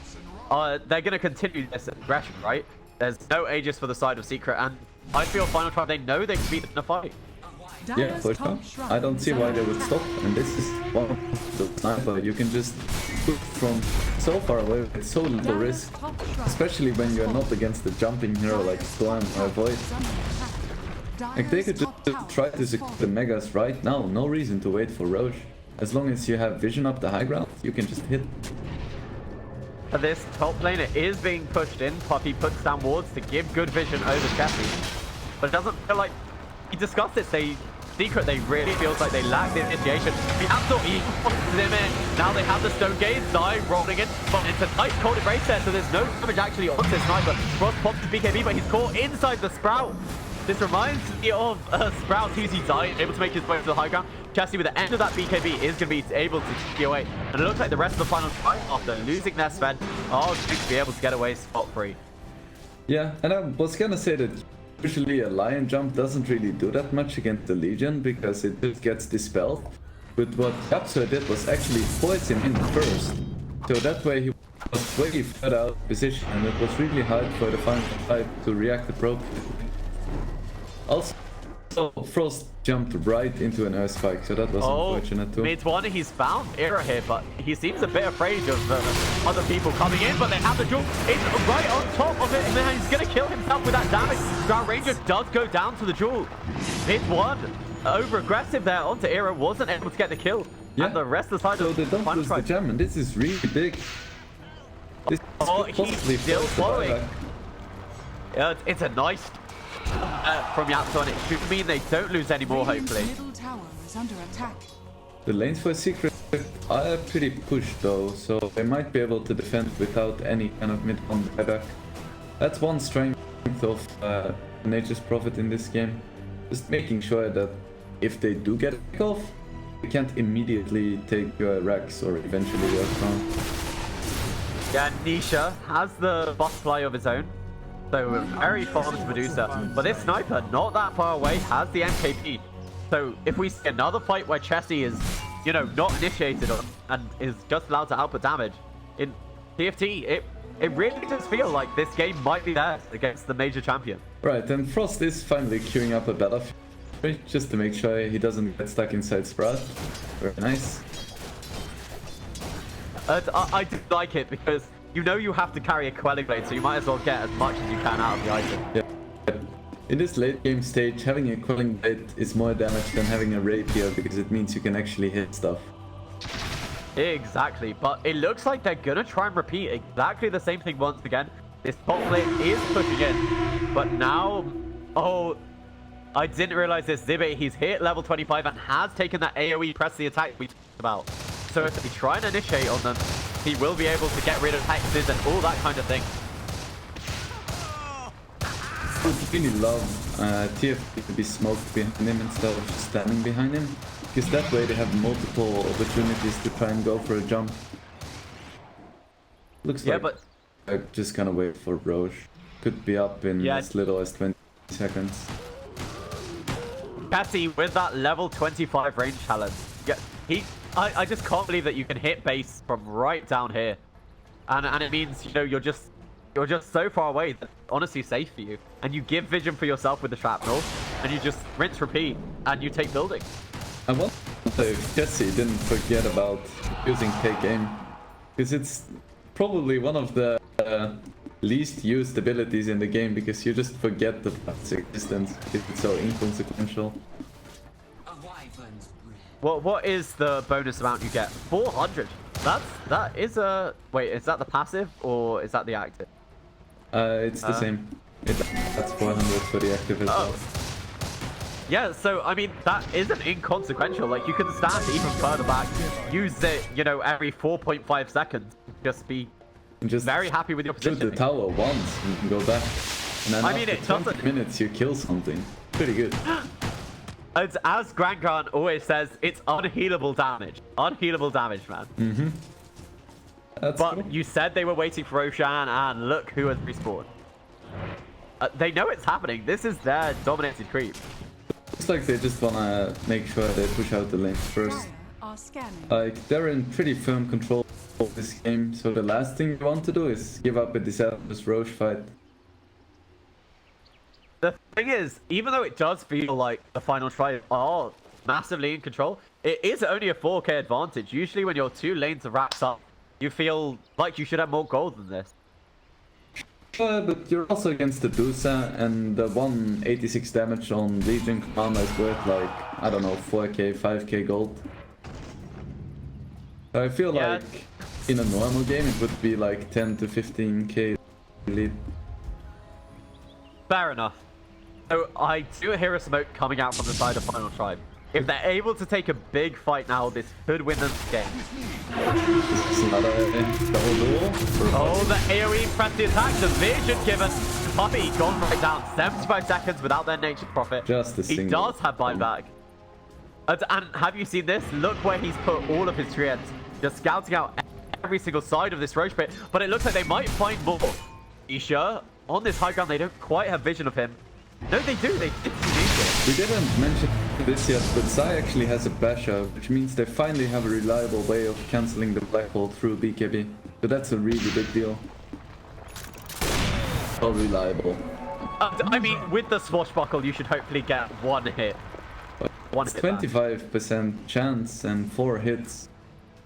They're going to continue this aggression, right? There's no Aegis for the side of Secret, and I feel Final Tribe, they know they can beat them in a fight. Yeah, for sure. I don't see why they would stop, and this is one of the sniper you can just shoot from so far away with so little risk, especially when you're not against a jumping hero like Storm or Void. Like they could just try to secure the Megas right now, no reason to wait for Roche. As long as you have vision up the high ground, you can just hit. This top laner is being pushed in. Poppy puts down wards to give good vision over Chessie, but it doesn't feel like he discussed it. Secret, they really feels like they lack the initiation. The absolute forces him in. Now they have the stone gaze, dive rolling in, but it's a nice cold embrace there, so there's no damage actually onto his sniper. Frost pops the BKB, but he's caught inside the Sprout. This reminds me of Sprout, who's he died, able to make his way to the high ground. Chessie with the end of that BKB is going to be able to chip away. And it looks like the rest of the final fight, after losing their Sven, are going to be able to get away spot-free. Yeah, and I was gonna say that usually a lion jump doesn't really do that much against the Legion because it just gets dispelled. But what Yapso did was actually force him in first. So that way he was way further out of position and it was really hard for the final fight to react appropriately. Also, Frost jumped right into an Earth Spike, so that was unfortunate too. Mid-1, he's found Era here, but he seems a bit afraid of other people coming in, but they have the jewel. It's right on top of it, and then he's going to kill himself with that damage. Ground Ranger does go down to the jewel. Mid-1, over-aggressive there onto Era, wasn't able to get the kill. Yeah. And the rest of the side so they don't lose the gem, and this is really big. This he's still following. It's a nice from Yapso, and it should mean they don't lose any more, hopefully. Middle tower is under attack. The lanes for Secret are pretty pushed though, so they might be able to defend without any kind of mid-on buyback. That's one strength of Nature's Prophet in this game. Just making sure that if they do get a pick off, they can't immediately take your Rex or eventually your crown. Yeah, Nisha has the butterfly of his own. So very fond of Medusa, but this sniper, not that far away, has the MKB. So if we see another fight where Chessie is, you know, not initiated on and is just allowed to output damage in TFT, it really does feel like this game might be theirs against the major champion. Right, and Frost is finally queuing up a battlefield just to make sure he doesn't get stuck inside Sprout. Very nice. I do like it because you know you have to carry a Quelling Blade, so you might as well get as much as you can out of the item. Yeah. In this late game stage, having a Quelling Blade is more damage than having a Rapier because it means you can actually hit stuff. Exactly, but it looks like they're gonna try and repeat exactly the same thing once again. This top lane is pushing in, but now, oh, I didn't realize this. Zibe, he's hit level 25 and has taken that AoE press the attack we talked about. So if they try and initiate on them, he will be able to get rid of hexes and all that kind of thing. I would really love TFT to be smoked behind him instead of just standing behind him, because that way they have multiple opportunities to try and go for a jump. Looks Yeah, like but I just gonna wait for Roche. Could be up in Yeah. as little as 20 seconds. Cassie, with that level 25 range challenge, I just can't believe that you can hit base from right down here, and it means you're just so far away that it's honestly safe for you, and you give vision for yourself with the shrapnel, and you just rinse repeat, and you take building. I wonder if Jesse didn't forget about using take aim, because it's probably one of the least used abilities in the game, because you just forget the existence because it's so inconsequential. What is the bonus amount you get? 400. That is a wait. Is that the passive or is that the active? It's the same. That's 400 for the active as well. Yeah, so I mean that isn't inconsequential. Like you can stand even further back, use it, every 4.5 seconds. Just be very happy with your position. Shoot the tower once and you can go back. And then after it 20 minutes you kill something. Pretty good. As Grant always says, it's unhealable damage. Unhealable damage, man. Mm-hmm. But cool. you said they were waiting for Roshan, and look who has respawned. They know it's happening. This is their dominated creep. Looks like they just wanna make sure they push out the lanes first. Like, they're in pretty firm control of this game, so the last thing you want to do is give up a disastrous Roche fight. The thing is, even though it does feel like the final try are massively in control, it is only a 4k advantage. Usually when your two lanes are wrapped up, you feel like you should have more gold than this. But you're also against the Dusa, and the 186 damage on Legion Commander is worth like, I don't know, 4k, 5k gold. So I feel like in a normal game it would be like 10 to 15k lead. Fair enough. So I do hear a smoke coming out from the side of Final Tribe. If they're able to take a big fight now, this could win them the game. It's another double duel. Oh, the AoE pressed the attack. The vision given. Puppy gone right down. 75 seconds without their nature prophet. Just a single. He does have buyback. And have you seen this? Look where he's put all of his treants. Just scouting out every single side of this Roche pit. But it looks like they might find more. Isha, on this high ground, they don't quite have vision of him. No, they do. They did. We didn't mention this yet, but Sai actually has a basher, which means they finally have a reliable way of cancelling the black hole through BKB. So that's a really big deal. So reliable. I mean, with the swashbuckle, you should hopefully get one hit. It's 25% chance and 4 hits.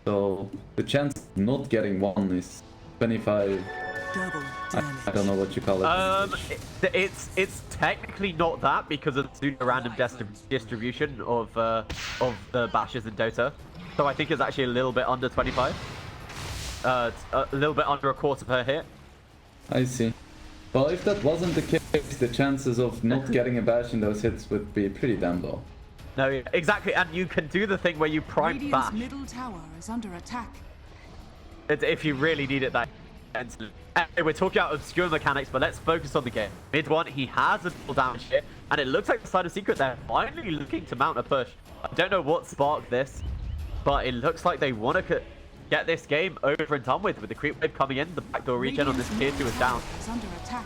So the chance of not getting one is 25. I don't know what you call it. It's technically not that because of the random distribution of the bashes in Dota. So I think it's actually a little bit under 25. A little bit under a quarter per hit. I see. Well, if that wasn't the case, the chances of not getting a bash in those hits would be pretty damn low. No, exactly, and you can do the thing where you prime bash. Middle tower is under attack. If you really need it that. We're talking about obscure mechanics, but let's focus on the game. Mid one, he has a double damage here, and it looks like the side of Secret they're finally looking to mount a push. I don't know what sparked this, but it looks like they want to get this game over and done with the creep wave coming in. The backdoor regen on this tier 2 is down. Is under attack.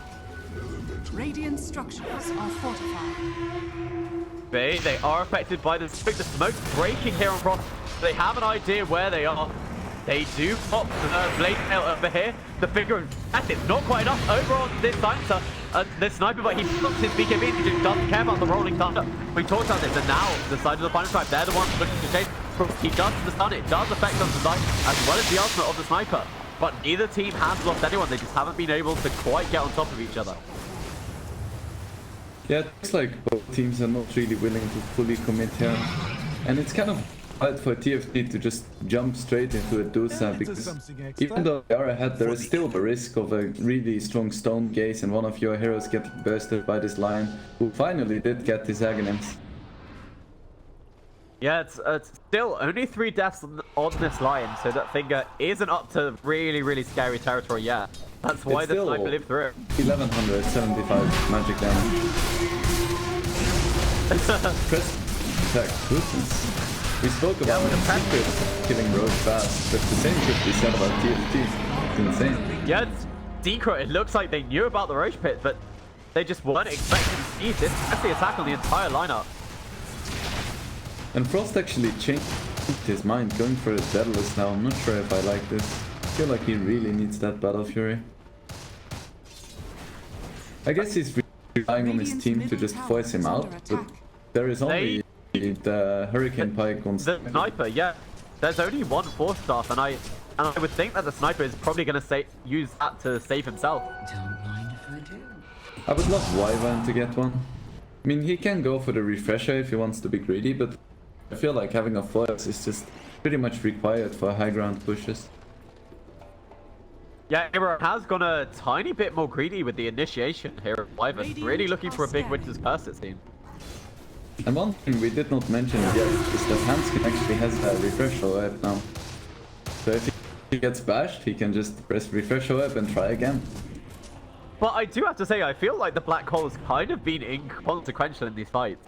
Radiant structures are fortified. They are affected by the smoke breaking here on Frost. They have an idea where they are. They do pop the blade tail over here. The figure of it's not quite enough over on this sniper. This sniper, but he pops his BKB. He just doesn't care about the rolling thunder. We talked about this, and now the side of the Final Tribe, they're the ones looking to chase. He does the stun. It does affect on the side, as well as the ultimate of the sniper. But neither team has lost anyone. They just haven't been able to quite get on top of each other. Yeah, it looks like both teams are not really willing to fully commit here. And it's kind of hard for TFT to just jump straight into a Dusa, because even though they are ahead, there is still the risk of a really strong stone gaze and one of your heroes getting bursted by this lion, who finally did get his Aghanims. Yeah, it's still only 3 deaths on this lion, so that finger isn't up to really, really scary territory yet. That's why the sniper lived through. 1175 magic damage. Press attack, goodness. We spoke about Secret killing Roche fast, but the same could be said about TFT. insane. Yeah, it's secret. It looks like they knew about the Roche Pit, but they just weren't expecting to see this. That's the attack on the entire lineup. And Frost actually changed his mind, going for the Daedalus now. I'm not sure if I like this. I feel like he really needs that Battle Fury. I guess he's relying on his team to just force him out, but there is only the Hurricane Pike on the sniper. Yeah, there's only one Force Staff, and I would think that the sniper is probably going to use that to save himself. Don't mind if I do. I would love Wyvern to get one. I mean, he can go for the refresher if he wants to be greedy, but I feel like having a force is just pretty much required for high ground pushes. Yeah, Hero has gone a tiny bit more greedy with the initiation here at Wyvern. Really looking for a big Winter's Curse, it seems. And one thing we did not mention yet is that Hanskin actually has a refresher web now. So if he gets bashed, he can just press refresher web and try again. But I do have to say, I feel like the Black Hole has kind of been inconsequential in these fights.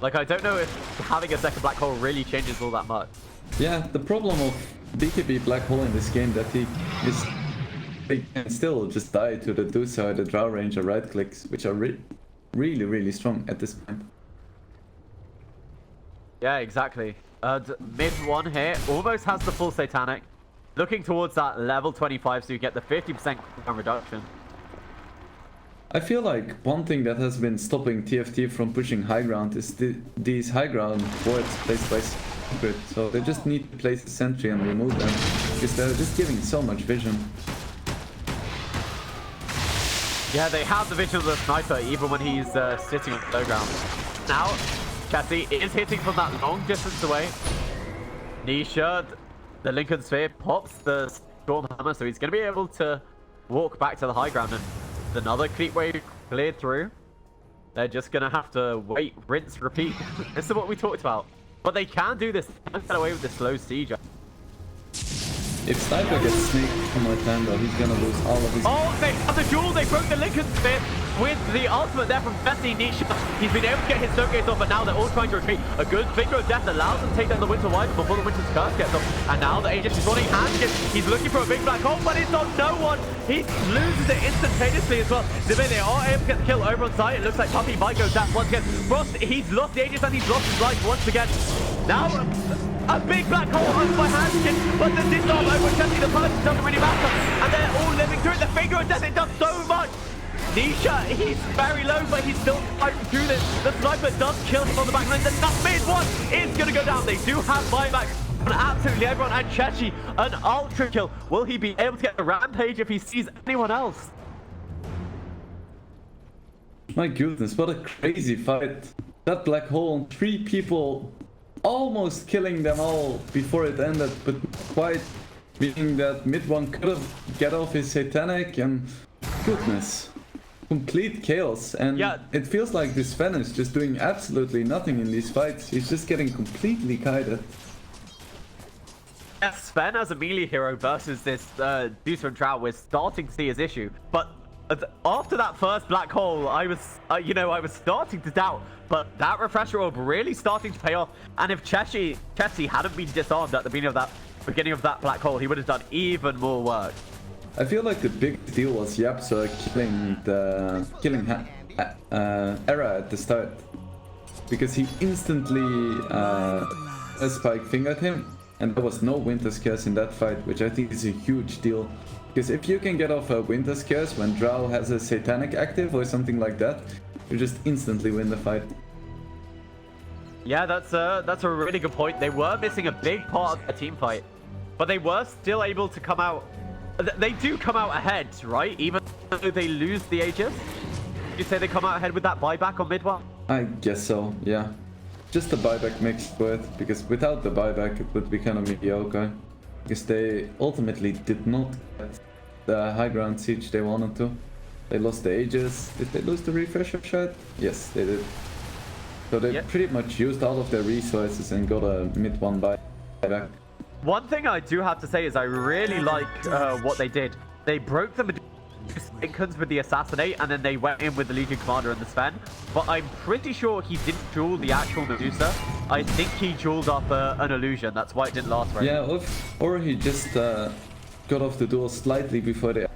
Like, I don't know if having a second Black Hole really changes all that much. Yeah, the problem of BKB Black Hole in this game that he can still just die to the Dusa or the Drow Ranger right clicks, which are really strong at this point. Yeah, exactly. Mid one here almost has the full Satanic. Looking towards that level 25 so you get the 50% cooldown reduction. I feel like one thing that has been stopping TFT from pushing high ground is these high ground wards placed by Secret. So they just need to place a sentry and remove them, because they're just giving so much vision. Yeah, they have the vision of the sniper even when he's sitting on the low ground. Now, Cassie is hitting from that long distance away. Nisha, the Lincoln Sphere, pops the Storm Hammer, so he's going to be able to walk back to the high ground. And another creep wave cleared through. They're just going to have to wait, rinse, repeat. This is what we talked about. But they can do this. They can get away with the slow siege. If Sniper gets snaked from my Tando, he's gonna lose all of his... Oh, they have the duel! They broke the Lincoln Spit with the ultimate there from Bessie Nisha. He's been able to get his stone gates off, but now they're all trying to retreat. A good Finger of Death allows them to take down the Winter Wyvern before the Winter's Curse gets off. And now the Aegis is running Hanskin. He's looking for a big black hole, but it's on no one. He loses it instantaneously as well. They are able to get the kill over on site. It looks like Puppy might go down once again. Frost, he's lost the Aegis and he's lost his life once again. Now, a big black hole owned by Hanskin, but the disarm over Chelsea, the person doesn't really matter. And they're all living through it. The Finger of Death, it does so much. Nisha, he's very low, but he's still fighting through this. The sniper does kill him on the back line. The mid one is going to go down. They do have buyback on absolutely everyone. And Chechi, an ultra kill. Will he be able to get a rampage if he sees anyone else? My goodness, what a crazy fight. That black hole, 3 people almost killing them all before it ended, but quite, meaning that mid one could have get off his Satanic, and goodness. Complete chaos, and yeah. It feels like this Sven is just doing absolutely nothing in these fights. He's just getting completely kited. Yeah, Sven as a melee hero versus this Deucer and Drow, we're starting to see his issue. But after that first black hole, I was, I was starting to doubt. But that refresher orb really starting to pay off. And if Chessie hadn't been disarmed at the beginning of that black hole, he would have done even more work. I feel like the big deal was Yapsa killing Era at the start, because he instantly Spike fingered him, and there was no Winter's Curse in that fight, which I think is a huge deal. Because if you can get off a Winter's Curse when Drow has a Satanic active or something like that, you just instantly win the fight. Yeah, that's a really good point. They were missing a big part of the team fight, but they were still able to come out. They do come out ahead, right? Even though they lose the Aegis? You say they come out ahead with that buyback on mid one? I guess so, yeah. Just the buyback makes it worth, because without the buyback it would be kind of mediocre. Because they ultimately did not get the high ground siege they wanted to. They lost the Aegis. Did they lose the refresher shot? Yes, they did. So they pretty much used all of their resources and got a mid one buyback. One thing I do have to say is I really like what they did. They broke the Lincolns with the Assassinate, and then they went in with the Legion Commander and the Sven. But I'm pretty sure he didn't duel the actual Medusa. I think he dueled up an illusion. That's why it didn't last very long. Yeah, or he just got off the duel slightly before the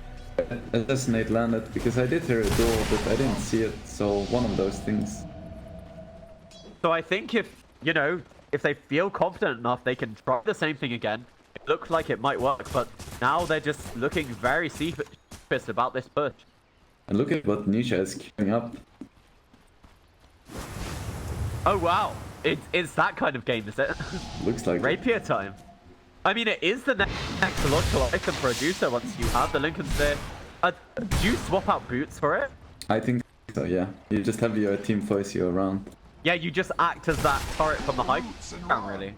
assassinate landed, because I did hear a duel, but I didn't see it, so one of those things. So I think if, you know, if they feel confident enough, they can try the same thing again. It looked like it might work, but now they're just looking very pissed about this push. And look at what Nisha is queuing up. Oh wow, it's that kind of game, is it? Looks like Rapier time. I mean, it is the next logical item for a Dusa once you have the Lincoln Sphere. Do you swap out boots for it? I think so, yeah. You just have your team voice you around. Yeah, you just act as that turret from the high ground, really.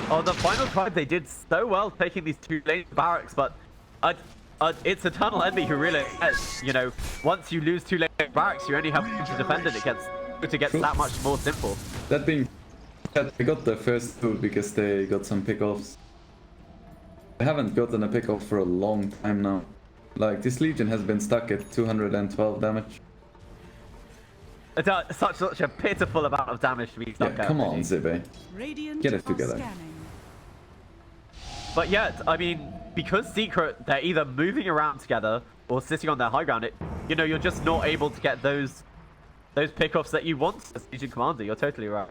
Oh, the final tribe, they did so well taking these 2 lanes barracks, but it's Eternal Envy who really is. You know, once you lose 2 lanes barracks, you only have to defend it against. It gets that much more simple. That being said, they got the first 2 because they got some pickoffs. They haven't gotten a pickoff for a long time now. Like, this Legion has been stuck at 212 damage. Such a pitiful amount of damage to be stuck at. Yeah, come on, Zibe. Radiant Get it are together. scanning. But yeah, I mean, because Secret, they're either moving around together or sitting on their high ground. You know, you're just not able to get those pickoffs that you want as Legion Commander. You're totally right.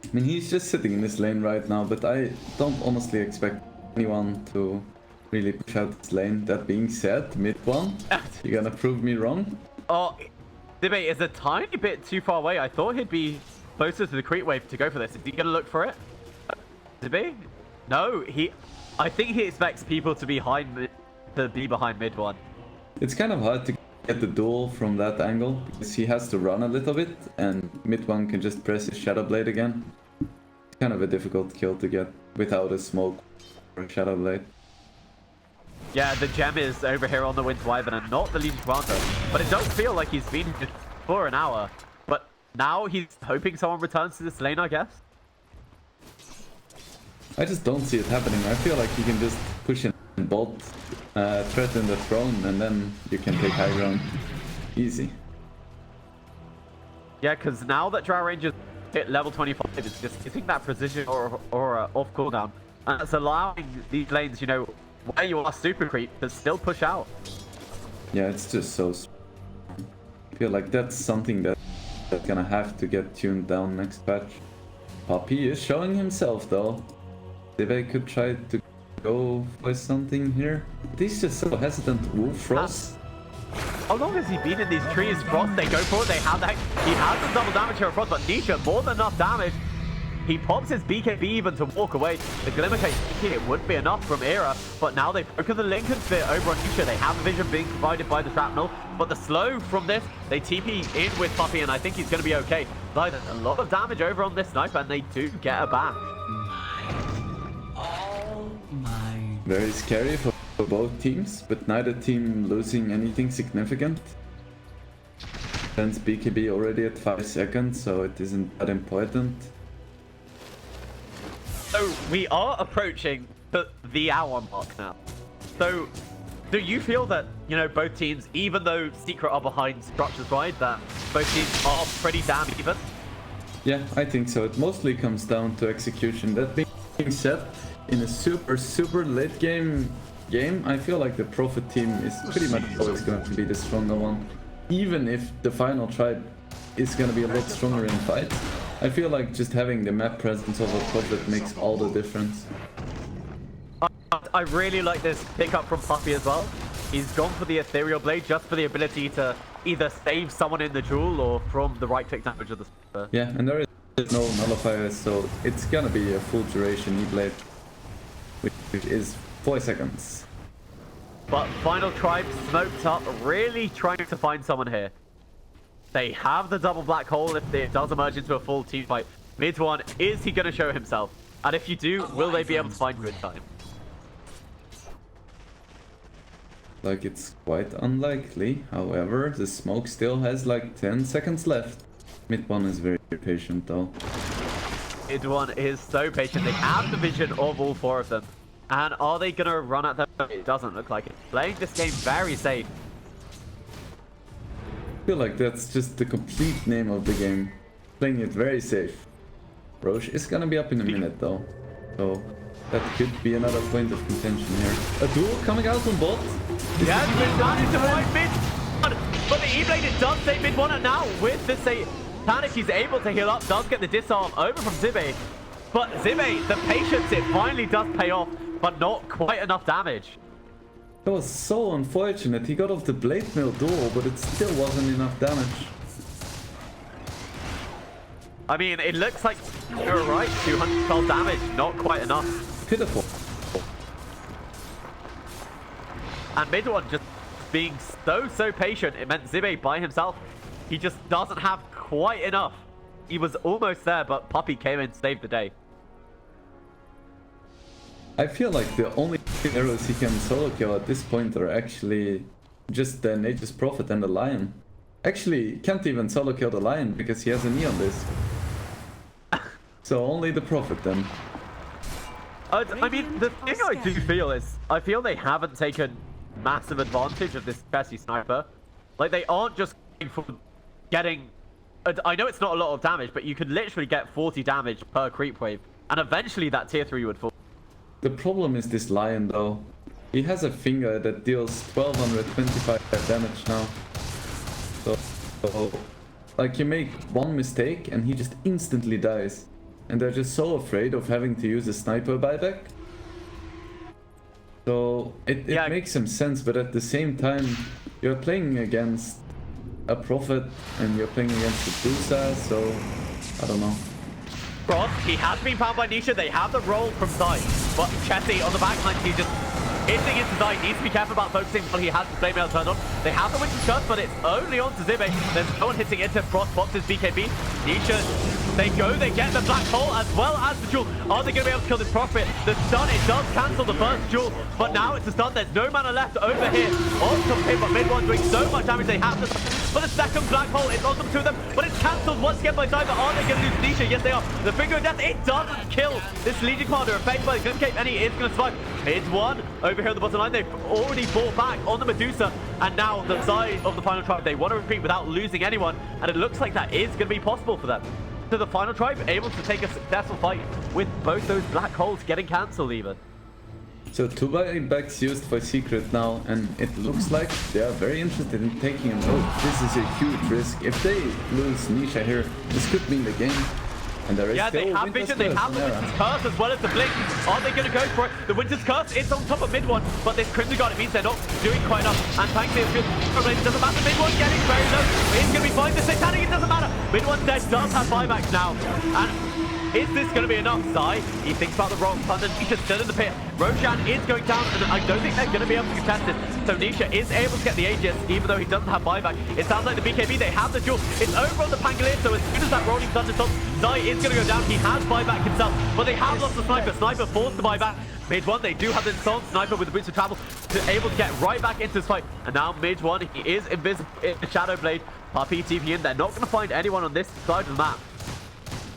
I mean, he's just sitting in this lane right now, but I don't honestly expect anyone to really push out this lane. That being said, mid one, you're gonna prove me wrong? Oh, Debate is a tiny bit too far away. I thought he'd be closer to the creep wave to go for this. Is he gonna look for it? Debate? No, I think he expects people to be behind mid one. It's kind of hard to get the duel from that angle, because he has to run a little bit, and mid one can just press his Shadow Blade again. It's kind of a difficult kill to get without a smoke or a Shadow Blade. Yeah, the gem is over here on the Winter Wyvern and not the Legion Commander. But it does feel like he's been here for an hour. But now he's hoping someone returns to this lane, I guess. I just don't see it happening. I feel like you can just push in bolt, threaten the throne, and then you can take high ground. Easy. Yeah, because now that Drow Rangers hit level 25, it's just getting that precision or off cooldown. And it's allowing these lanes, you know, where you are super creep to still push out. Yeah, it's just so strong. I feel like that's something that's gonna have to get tuned down next patch. Poppy is showing himself though. They could try to go for something here. He's just so hesitant. Ooh, Frost. How long has he been in these trees? Frost, they go for it. They have that. He has the double damage here on Frost, but Nisha, more than enough damage. He pops his BKB even to walk away. The Glimmer Cage, it would be enough from Era, but now they've broken the Lincoln Sphere over on Nisha. They have a vision being provided by the Shrapnel, but the slow from this, they TP in with Puppy, and I think he's going to be okay. Like, there's a lot of damage over on this sniper, and they do get a bash. Very scary for both teams, but neither team losing anything significant. Sends BKB already at 5 seconds, so it isn't that important. So we are approaching the hour mark now. So do you feel that, you know, both teams, even though Secret are behind Structures Wide, that both teams are pretty damn even? Yeah, I think so. It mostly comes down to execution. That being said, in a super late game, I feel like the Prophet team is pretty much always going to be the stronger one. Even if the final tribe is going to be a lot stronger in fights. I feel like just having the map presence of a Prophet makes all the difference. I really like this pickup from Puppy as well. He's gone for the Ethereal Blade just for the ability to either save someone in the duel or from the right-click damage of the spear. Yeah, and there is no nullifier, so it's gonna be a full duration E-Blade, which is 4 seconds. But Final Tribe smoked up, really trying to find someone here. They have the double black hole if it does emerge into a full team fight. Mid one, is he going to show himself? And if you do, will they be able to find you in time? Like, it's quite unlikely. However, the smoke still has like 10 seconds left. Mid one is very patient though. Mid one is so patient. They have the vision of all 4 of them. And are they going to run at them? It doesn't look like it. Playing this game very safe. I feel like that's just the complete name of the game. Playing it very safe. Roche is gonna be up in a minute though. So that could be another point of contention here. A duel coming out on bot. Yeah, managed to find mid one, but the E-Blade, it does save mid one, and now with the panic, he's able to heal up, does get the disarm over from Zibe. But Zibe, the patience, it finally does pay off, but not quite enough damage. That was so unfortunate. He got off the blade mail duel, but it still wasn't enough damage. I mean, it looks like you're right, 212 damage, not quite enough. Pitiful. And mid one just being so patient, it meant Zibe by himself, he just doesn't have quite enough. He was almost there, but Puppey came in, saved the day. I feel like the only heroes he can solo kill at this point are actually just the Nature's Prophet and the Lion. Actually, can't even solo kill the Lion because he has a knee on this. So only the Prophet then. I mean, the thing I do feel is, I feel they haven't taken massive advantage of this Bessie sniper. Like, they aren't just going for getting... I know it's not a lot of damage, but you could literally get 40 damage per creep wave. And eventually that tier 3 would fall. The problem is this Lion though. He has a finger that deals 1225 damage now. So like you make one mistake and he just instantly dies. And they're just so afraid of having to use a sniper buyback. So it makes some sense, but at the same time, you're playing against a Prophet and you're playing against the Dusa, so I don't know. Cross, he has been found by Nisha, they have the roll from side, but Chessie on the backline, he's just hitting into side, needs to be careful about focusing while he has the flame mail turned on. They have the Winter's Curse, but it's only on to Zibe. There's no one hitting into Frost boxes BKB. Nisha, they go, they get the black hole as well as the jewel. Are they going to be able to kill this Prophet? The stun, it does cancel the first jewel, but now it's a stun. There's no mana left over here. On top of him, but mid one doing so much damage, they have to... For the second black hole, it's on top of them, but it's cancelled once again by Cyber. Are they going to lose Nisha? Yes, they are. The finger of death, it doesn't kill this Legion commander. Effected by the Gun Cape, and he is going to survive. It's one over here on the bottom line. They've already fought back on the Medusa, and now the side of the final tribe, they want to retreat without losing anyone, and it looks like that is going to be possible for them. So the final tribe able to take a successful fight with both those black holes getting cancelled even. So 2 buybacks used for Secret now, and it looks like they are very interested in taking him out. This is a huge risk. If they lose Nisha here, this could mean the game. And there is still they have vision, they have the Winter's Curse as well as the Blink. Are they going to go for it? The Winter's Curse, it's on top of mid one, but this Crimson Guard, it means they're not doing quite enough. And thankfully, it's good. It doesn't matter, mid one getting very low. It's going to be fine. The Satanic, it doesn't matter. Mid one dead does have buybacks now. And is this going to be enough? Zai, he thinks about the wrong thunder. Nisha's still in the pit. Roshan is going down, and I don't think they're going to be able to contest it. So Nisha is able to get the Aegis, even though he doesn't have buyback. It sounds like the BKB, they have the duel. It's over on the Pangolier, so as soon as that rolling thunder stops, Zai is going to go down. He has buyback himself, but they have lost the Sniper. Sniper forced to buy back. Mid one, they do have the Insult Sniper with the boots of travel to able to get right back into this fight. And now mid one, he is invisible in the Shadow Blade. Puppey TP in. They're not going to find anyone on this side of the map.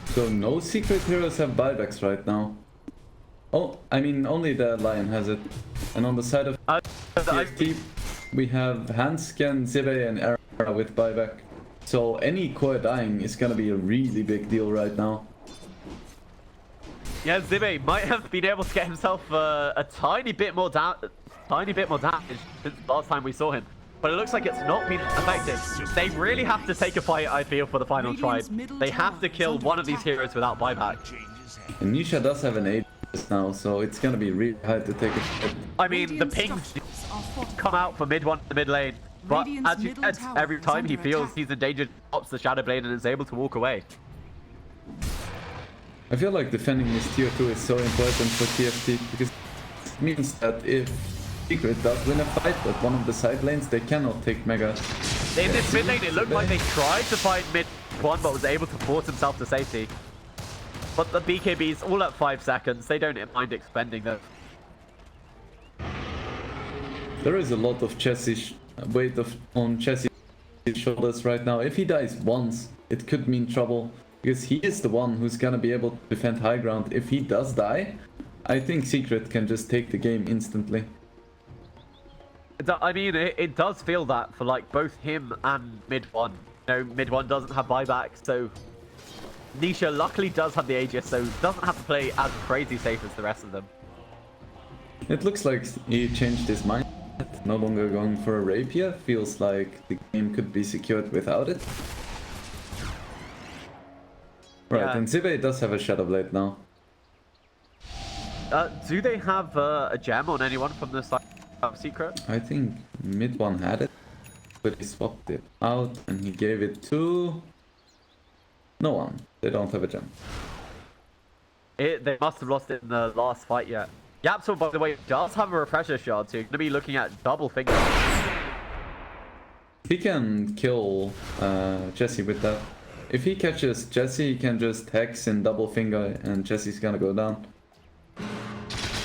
So no Secret heroes have buybacks right now. Oh, I mean only the Lion has it. And on the side of TFT, we have Hansken, Zibe and Era with buyback. So any core dying is gonna be a really big deal right now. Yeah, Zibe might have been able to get himself a tiny bit more damage since last time we saw him. But it looks like it's not been effective. They really have to take a fight, I feel, for the final tribe. They have to kill one of these heroes without buyback. And Nisha does have an Aegis now, so it's gonna be really hard to take a fight. I mean, the pings come out for mid one, the mid lane. But as you said, every time he feels he's in danger, pops the Shadow Blade and is able to walk away. I feel like defending this tier 2 is so important for TFT, because it means that if Secret does win a fight at one of the side lanes, they cannot take Mega. In this mid lane, it looked like they tried to fight mid one, but was able to force himself to safety. But the BKBs all at 5 seconds. They don't mind expending those. There is a lot of weight on Chessie's shoulders right now. If he dies once, it could mean trouble, because he is the one who's gonna be able to defend high ground. If he does die, I think Secret can just take the game instantly. I mean, it does feel that for like both him and mid one. You know, mid one doesn't have buyback, so Nisha luckily does have the Aegis, so doesn't have to play as crazy safe as the rest of them. It looks like he changed his mind. No longer going for a rapier. Feels like the game could be secured without it. Right, Yeah. and Zibe does have a Shadow Blade now. Do they have a gem on anyone from the side of Secret? I think mid one had it, but he swapped it out and he gave it to no one. They don't have a gem. They must have lost it in the last fight yet. Yapsor, by the way, does have a refresher shard, so you're going to be looking at double fingers. He can kill Jesse with that. If he catches Jesse, he can just hex in double finger and Jesse's gonna go down.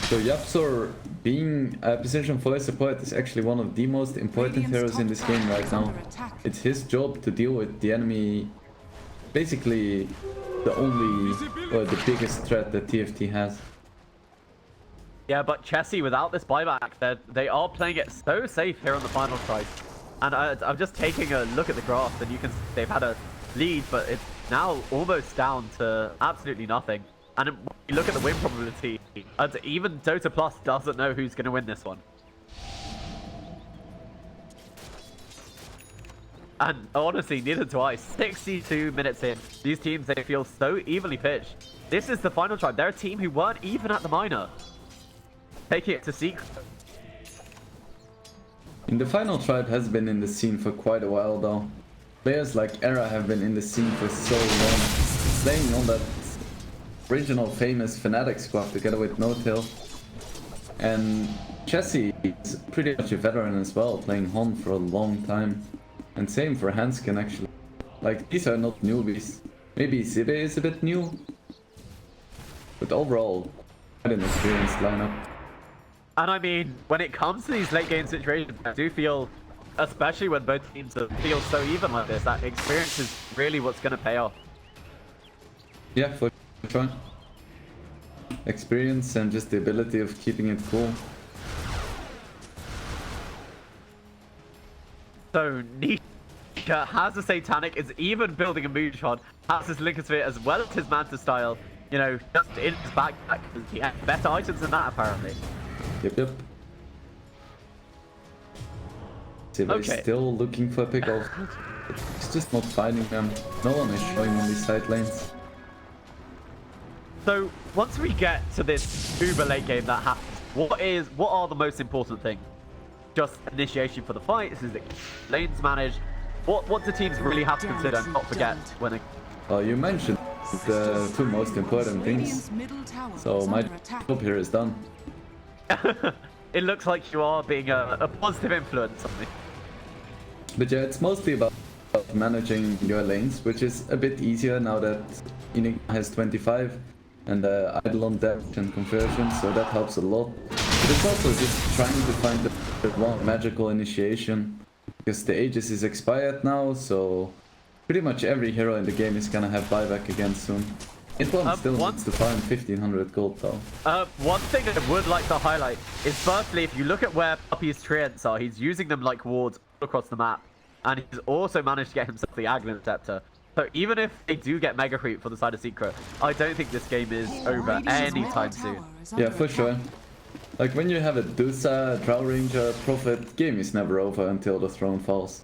So Yapsor being a position 4 support is actually one of the most important heroes in this game right now. It's his job to deal with the enemy, basically the only or the biggest threat that TFT has. Yeah, but Chessie, without this buyback, they are playing it so safe here on the final strike. And I'm just taking a look at the graph, and you can see they've had a lead, but it's now almost down to absolutely nothing. And when you look at the win probability, even Dota Plus doesn't know who's going to win this one. And honestly, neither do I. 62 minutes in. These teams, they feel so evenly pitched. This is the final tribe. They're a team who weren't even at the minor. Taking it to Secret. And the final tribe has been in the scene for quite a while though. Players like Era have been in the scene for so long, playing on that original famous Fnatic squad together with No-Tail. And Chessie is pretty much a veteran as well, playing Hon for a long time. And same for Hanskin actually. Like, these are not newbies. Maybe Zibe is a bit new, but overall, quite an experienced lineup. And I mean, when it comes to these late game situations, I do feel, especially when both teams feel so even like this, that experience is really what's going to pay off. Yeah, for sure. Experience and just the ability of keeping it cool. So Nisha has a Satanic, is even building a Moonshot, has his Linkosphere as well as his Manta style, you know, just in his backpack. He has better items than that apparently. Yep. Zibe is still looking for pickoffs. He's just not finding them. No one is showing on these side lanes. So once we get to this uber late game that happens, what are the most important things? Just initiation for the fight? Is it lanes managed? What do teams really have to consider and not forget when they... Well, you mentioned the two most important things. So my job here is done. It looks like you are being a positive influence on me. But yeah, it's mostly about managing your lanes, which is a bit easier now that Enigma has 25 and Eidolon depth and conversion, so that helps a lot. But it's also just trying to find the one magical initiation, because the Aegis is expired now, so pretty much every hero in the game is gonna have buyback again soon. It still needs to find 1500 gold though. One thing I would like to highlight is firstly, if you look at where Puppy's treants are, he's using them like wards all across the map. And he's also managed to get himself the Aghanim Scepter. So even if they do get Mega Creep for the side of Secret, I don't think this game is over anytime soon. Yeah, for sure. Like when you have a Dusa, Drow Ranger, Prophet, game is never over until the throne falls.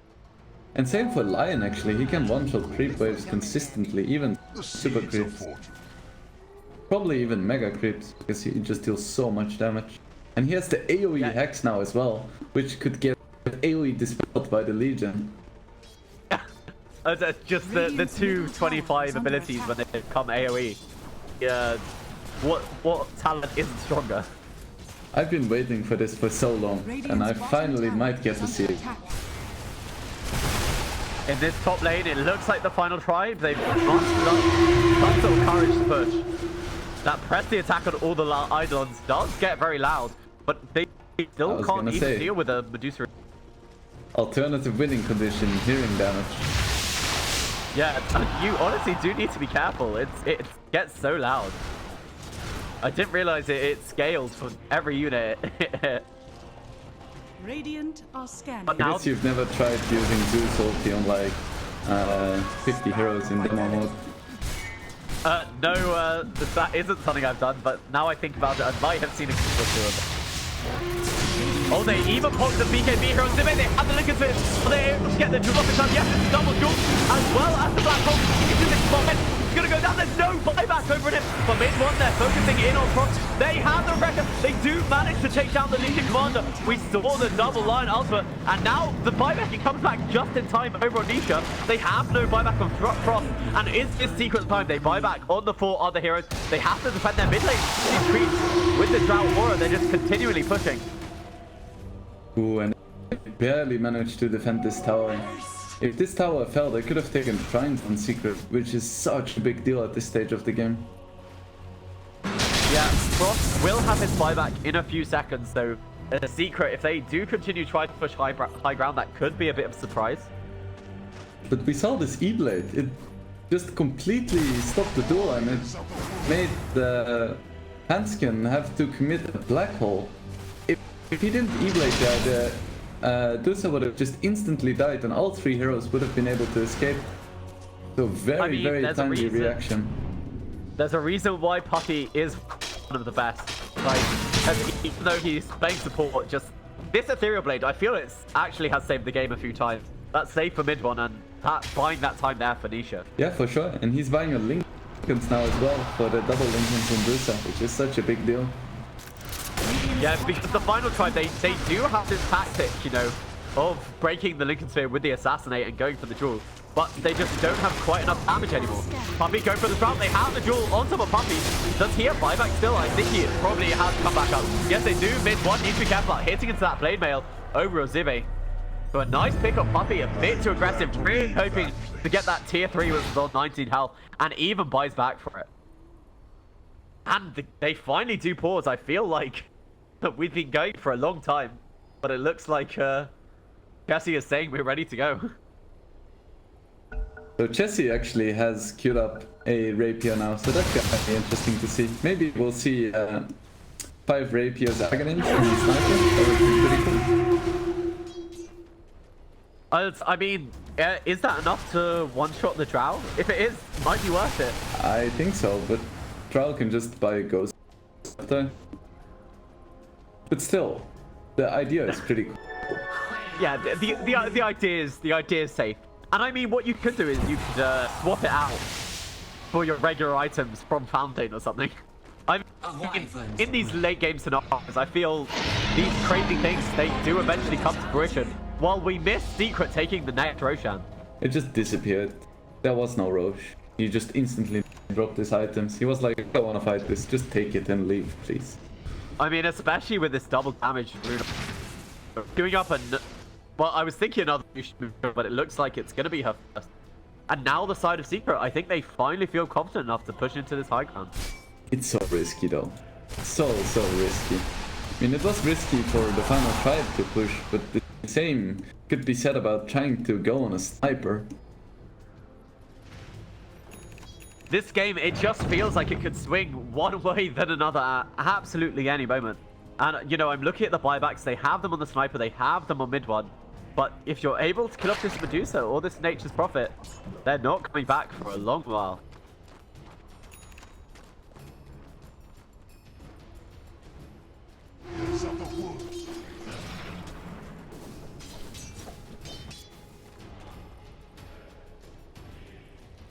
And same for Lion actually, he can one-shot creep waves consistently, even super creeps. Probably even mega creeps, because he just deals so much damage. And he has the AoE hex now as well, which could get AoE dispelled by the Legion. Just the 225 abilities when they become AoE. Yeah, what talent isn't stronger? I've been waiting for this for so long, and I finally might get to see it. In this top lane, it looks like the final tribe. They've got some sort of courage to push. That press the attack on all the Eidolons does get very loud, but they still can't even deal with a Medusa. Alternative winning condition, hearing damage. Yeah, you honestly do need to be careful. It gets so loud. I didn't realize it scaled for every unit. Radiant are scanning. I guess you've never tried using Zeus ulti on like 50 heroes in demo mode. No, that isn't something I've done, but now I think about it, I might have seen a couple of them. Oh, they even poked the BKB heroes. They have the Lincoln Sphere. Are they able to get the drop in time? Yes, it's double jewel as well as the Black Hole. You can see the spot. It's going to go down. There's no buyback over him. But mid one, they're focusing in on Cross. They have the record. They do manage to take down the Legion Commander. We saw the double line ultimate. And now the buyback, he comes back just in time over on Nisha. They have no buyback on Frost. And it's this secret time. They buy back on the 4 other heroes. They have to defend their mid lane. These creeps with the Drought Aura, they're just continually pushing. Ooh, and they barely managed to defend this tower. If this tower fell, they could have taken Shrines on Secret, which is such a big deal at this stage of the game. Yeah, Frost will have his buyback in a few seconds, so a Secret, if they do continue trying to push high ground, that could be a bit of a surprise. But we saw this E-Blade. It just completely stopped the duel, and it made the Hanskin have to commit a Black Hole. If he didn't E-Blade there, Dusa would have just instantly died, and all 3 heroes would have been able to escape. So very timely reaction. There's a reason why Puppey is one of the best. Like, even though he's playing support, just this Ethereal Blade, I feel it actually has saved the game a few times. That's safe for mid one, and buying that time there for Nisha. Yeah, for sure. And he's buying a Linken's now as well for the double Linken's on Dusa, which is such a big deal. Yeah, because the final try, they do have this tactic, you know, of breaking the Lincoln Sphere with the Assassinate and going for the duel. But they just don't have quite enough damage anymore. Puppey going for the drought. They have the duel on top of Puppey. Does he have buyback still? I think he probably has come back up. Yes, they do. Mid one needs to be careful about hitting into that blade mail over Ozibe. So a nice pick up Puppey, a bit too aggressive, really hoping to get that tier 3 with on 19 health, and even buys back for it. And they finally do pause. I feel like we've been going for a long time, but it looks like Jesse is saying we're ready to go. So Jesse actually has queued up a Rapier now, so that's gonna be interesting to see. Maybe we'll see 5 Rapiers Aghanim's and Sniper. That would be pretty cool. I mean, is that enough to one-shot the Drow? If it is, might be worth it. I think so, but Drow can just buy a Ghost after. But still, the idea is pretty cool. Yeah, the idea is safe. And I mean, what you could do is you could swap it out for your regular items from Fountain or something. I mean, in these late game scenarios, I feel these crazy things, they do eventually come to fruition. While we missed Secret taking the next Roshan. It just disappeared. There was no Roche. He just instantly dropped his items. He was like, I don't want to fight this, just take it and leave, please. I mean, especially with this double damage. Doing up well, I was thinking another move, but it looks like it's going to be her first. And now the side of Secret, I think they finally feel confident enough to push into this high ground. It's so risky though. So risky. I mean, it was risky for the final tribe to push, but the same could be said about trying to go on a sniper. This game, it just feels like it could swing one way than another at absolutely any moment. And, you know, I'm looking at the buybacks. They have them on the sniper. They have them on mid one. But if you're able to kill off this Medusa or this Nature's Prophet, they're not coming back for a long while.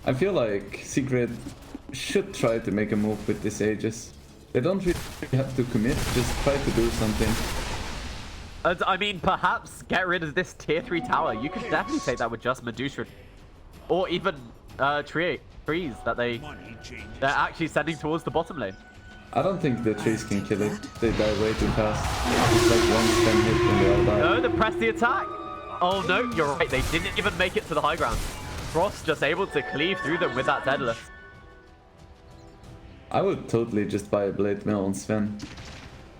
I feel like Secret should try to make a move with this Aegis. They don't really have to commit, just try to do something. I mean, perhaps get rid of this tier 3 tower. You could definitely take that with just Medusa. Or even trees that they're actually sending towards the bottom lane. I don't think the trees can kill it. They die way too fast. It's like one spam hit and they all die. No, they press the attack. Oh no, you're right. They didn't even make it to the high ground. Frost just able to cleave through them with that Daedalus. I would totally just buy a Blade Mill on Sven.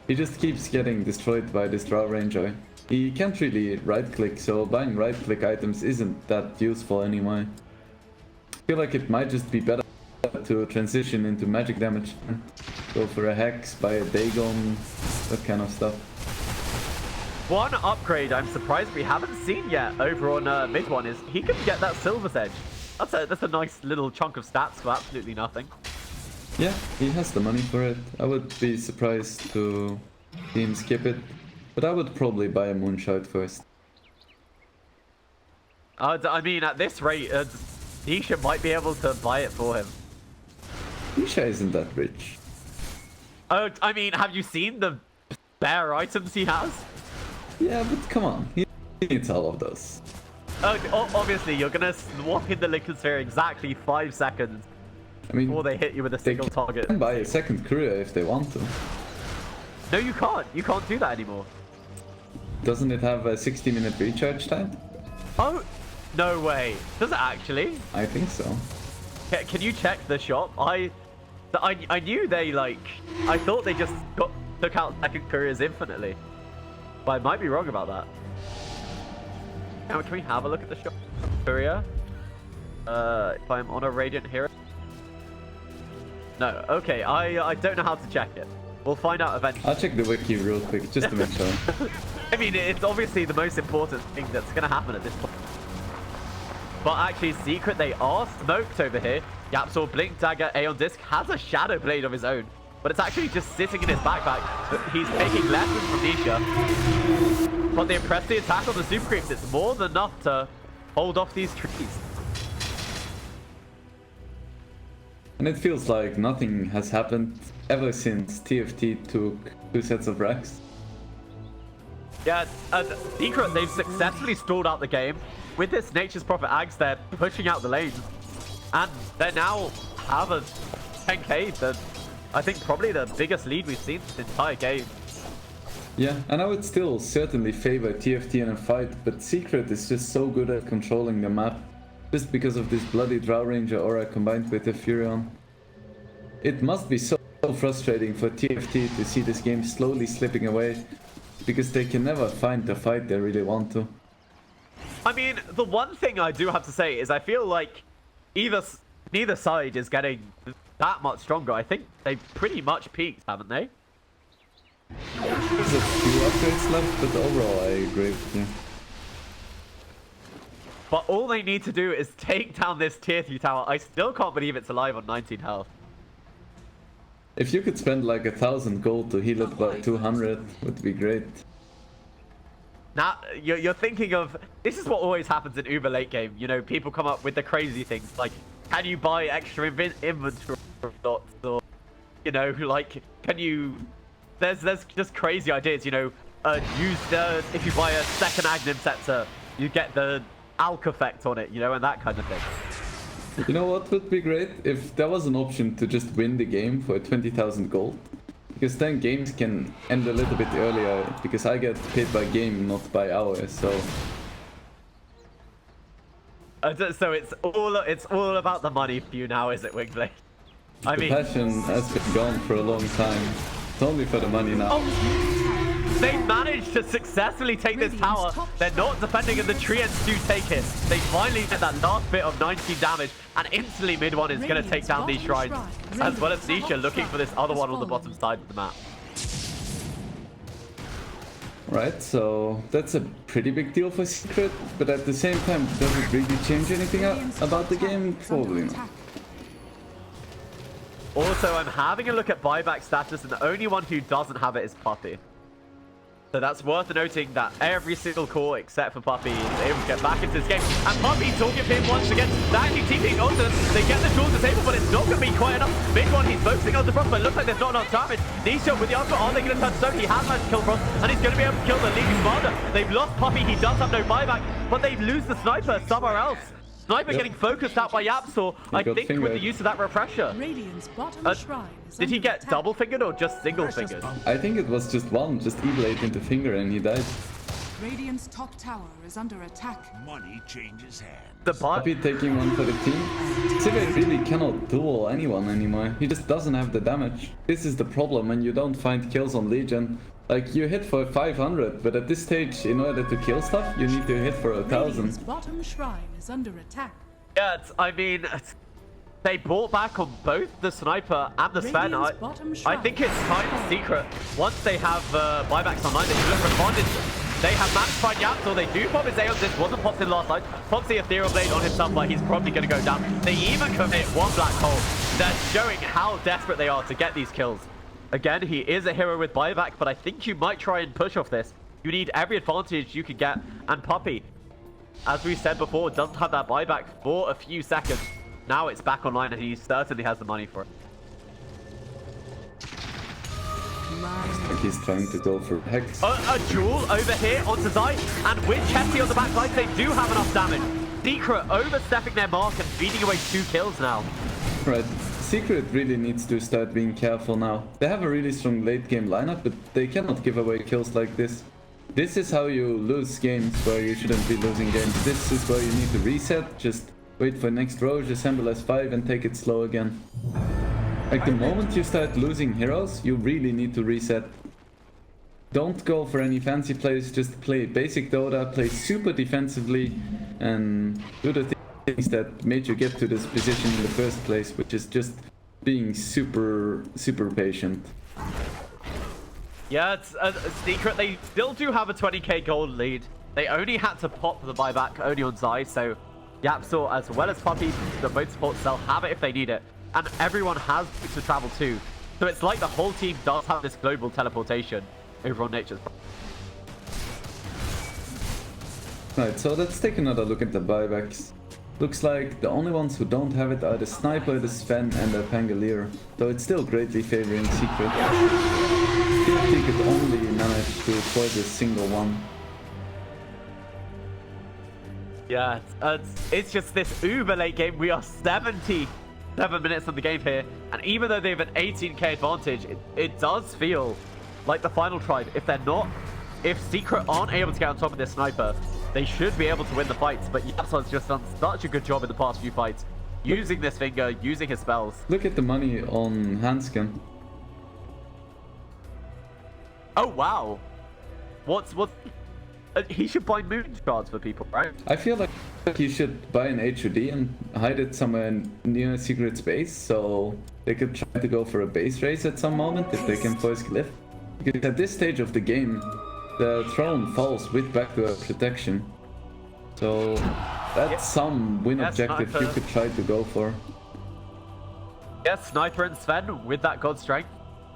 He just keeps getting destroyed by this Drow Ranger. He can't really right-click, so buying right-click items isn't that useful anyway. I feel like it might just be better to transition into magic damage. Go for a Hex, buy a Dagon, that kind of stuff. One upgrade I'm surprised we haven't seen yet over on mid one is he can get that Silver's Edge. That's a nice little chunk of stats for absolutely nothing. Yeah, he has the money for it. I would be surprised to see him skip it, but I would probably buy a moonshot first. I mean, at this rate, Nisha might be able to buy it for him. Nisha isn't that rich. Oh, I mean, have you seen the spare items he has? Yeah, but come on, he needs all of those. Obviously, you're gonna swap in the liquid sphere exactly 5 seconds I mean, before they hit you with a single target. They can buy a second courier if they want to. No, you can't. You can't do that anymore. Doesn't it have a 60-minute recharge time? Oh, no way. Does it actually? I think so. Can you check the shop? I knew they I thought they just took out second couriers infinitely, but I might be wrong about that. Now, can we have a look at the shop courier? If I'm on a Radiant Hero. No, okay. I don't know how to check it. We'll find out eventually. I'll check the wiki real quick just to make sure. I mean, it's obviously the most important thing that's gonna happen at this point. But actually, secret, they are smoked over here. Yapsor, Blink Dagger, Aeon Disc has a Shadow Blade of his own, but it's actually just sitting in his backpack. He's taking lessons from Nisha. But the impressive attack on the Super Creeps, it's more than enough to hold off these trees. And it feels like nothing has happened ever since TFT took 2 sets of racks. Yeah, Secret, they've successfully stalled out the game. With this Nature's Prophet Ags, they're pushing out the lanes. And they now have a 10k, I think probably the biggest lead we've seen this entire game. Yeah, and I would still certainly favor TFT in a fight, but Secret is just so good at controlling the map. Just because of this bloody Drow Ranger aura combined with the Furion. It must be so frustrating for TFT to see this game slowly slipping away, because they can never find the fight they really want to. I mean, the one thing I do have to say is I feel like neither side is getting that much stronger. I think they've pretty much peaked, haven't they? There's a few upgrades left, but overall I agree with you. But all they need to do is take down this tier 3 tower. I still can't believe it's alive on 19 health. If you could spend like 1,000 gold to heal it by 200, would be great. Now, you're thinking of... This is what always happens in Uber late game. You know, people come up with the crazy things. Like, can you buy extra inventory slots? Or, you know, like, can you... There's just crazy ideas, you know. If you buy a second Aghanim Scepter, you get the Alk effect on it, you know, and that kind of thing. You know what would be great? If there was an option to just win the game for 20,000 gold. Because then games can end a little bit earlier, because I get paid by game, not by hour, so... So it's all about the money for you now, is it, Wingblade? I mean... The passion has been gone for a long time. It's only for the money now. Oh, they managed to successfully take this tower. They're not defending and the Treants do take it. They finally get that last bit of 19 damage, and instantly mid one is going to take down these shrines, as well as Nisha looking for this other one on the bottom side of the map. Right, so that's a pretty big deal for Secret, but at the same time, does it really change anything about the game? Probably not. Also, I'm having a look at buyback status, and the only one who doesn't have it is Puppy. So that's worth noting that every single core except for Puppy is able to get back into this game. And Puppy talking for him once again. They're actually TPing onto them. They get the jewels to the table, but it's not going to be quite enough. Mid one, he's focusing on the Frost, but it looks like there's not enough damage. Nisha with the ultimate, are they going to touch Stone? He has managed to kill Frost, and he's going to be able to kill the League Commander. They've lost Puppy, he does have no buyback, but they lose the Sniper somewhere else. Sniper getting focused out by Yapsor, I think, with the use of that refresher. Did he get double fingered or just single fingered? I think it was just one, just E-blade into finger and he died. Radiant's top tower is under attack. Money changes hands. The Puppy taking one for the team. Civet really cannot duel anyone anymore. He just doesn't have the damage. This is the problem when you don't find kills on Legion. Like, you hit for 500, but at this stage, in order to kill stuff, you need to hit for 1,000. Bottom shrine is under attack. Yeah, I mean, they bought back on both the Sniper and the Sven. I think it's time Secret. Once they have buybacks online, they should look for advantage. They have managed to find Yapsor. They do pop his Aeon Disc. Wasn't popped in last night. Pops the Ethereal Blade on himself, but he's probably going to go down. They even commit one black hole. they're showing how desperate they are to get these kills. Again, he is a hero with buyback, but I think you might try and push off this. You need every advantage you can get, and Puppey, as we said before, doesn't have that buyback for a few seconds. Now it's back online, and he certainly has the money for it. Like he's trying to go for Hex. A duel over here onto Zai, and with Chesty on the back line, they do have enough damage. Secret overstepping their mark and feeding away 2 kills now. Right. Secret really needs to start being careful now. They have a really strong late game lineup, but they cannot give away kills like this. This is how you lose games where you shouldn't be losing games. This is where you need to reset, just wait for next Roche, assemble S5 and take it slow again. Like the moment you start losing heroes, you really need to reset. Don't go for any fancy plays, just play basic Dota, play super defensively and do the things that made you get to this position in the first place, which is just being super patient. Yeah, it's a Secret. They still do have a 20k gold lead. They only had to pop the buyback only on Zai, so Yapsor as well as Puppey, the both supports, they'll have it if they need it. And everyone has to travel too. So it's like the whole team does have this global teleportation over on Nature's. Right, so let's take another look at the buybacks. Looks like the only ones who don't have it are the Sniper, the Sven and the Pangolier. Though it's still greatly favoring Secret. TFT could only manage to avoid a single one. Yeah, it's just this uber late game. We are 77 minutes of the game here. And even though they have an 18k advantage, it does feel like the final tribe. If Secret aren't able to get on top of this Sniper, they should be able to win the fights. But Yapsor's just done such a good job in the past few fights, using this finger, using his spells. Look at the money on Hanskin. Oh wow, what's he should buy moon shards for people, right? I feel like he should buy an HUD and hide it somewhere near Secret's base, so they could try to go for a base race at some moment if they can force Glyph. Because at this stage of the game, the throne falls with backdoor protection. So that's some win objective Sniper. you could try to go for. Yes, Sniper and Sven with that god strength.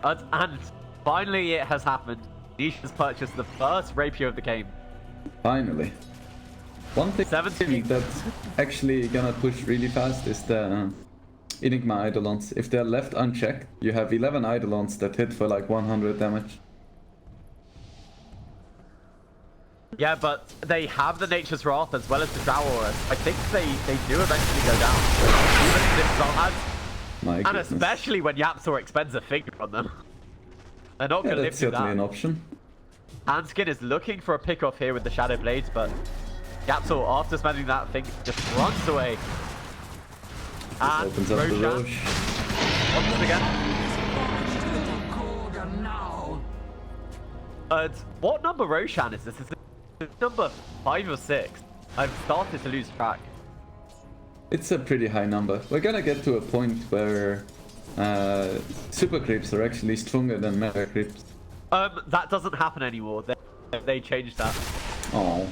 And finally it has happened. Niche has purchased the first rapier of the game. Finally. One thing 17. that's actually gonna push really fast is the Enigma Eidolons. If they're left unchecked, you have 11 Eidolons that hit for like 100 damage. Yeah, but they have the Nature's Wrath as well as the Drow Aura. I think they do eventually go down. Even if this Zalhaz, My and goodness. especially when Yapsor expends a finger on them. They're not Yeah, going to live that's through certainly an that. option. Hanskin is looking for a pick off here with the Shadow Blades, but Yapsor, after spending that thing, just runs away. And Opens up the Roshan Roche. once again. What number Roshan is this? Is it number 5 or 6? I've started to lose track. It's a pretty high number. We're gonna get to a point where super creeps are actually stronger than mega creeps. That doesn't happen anymore. They changed that. Oh.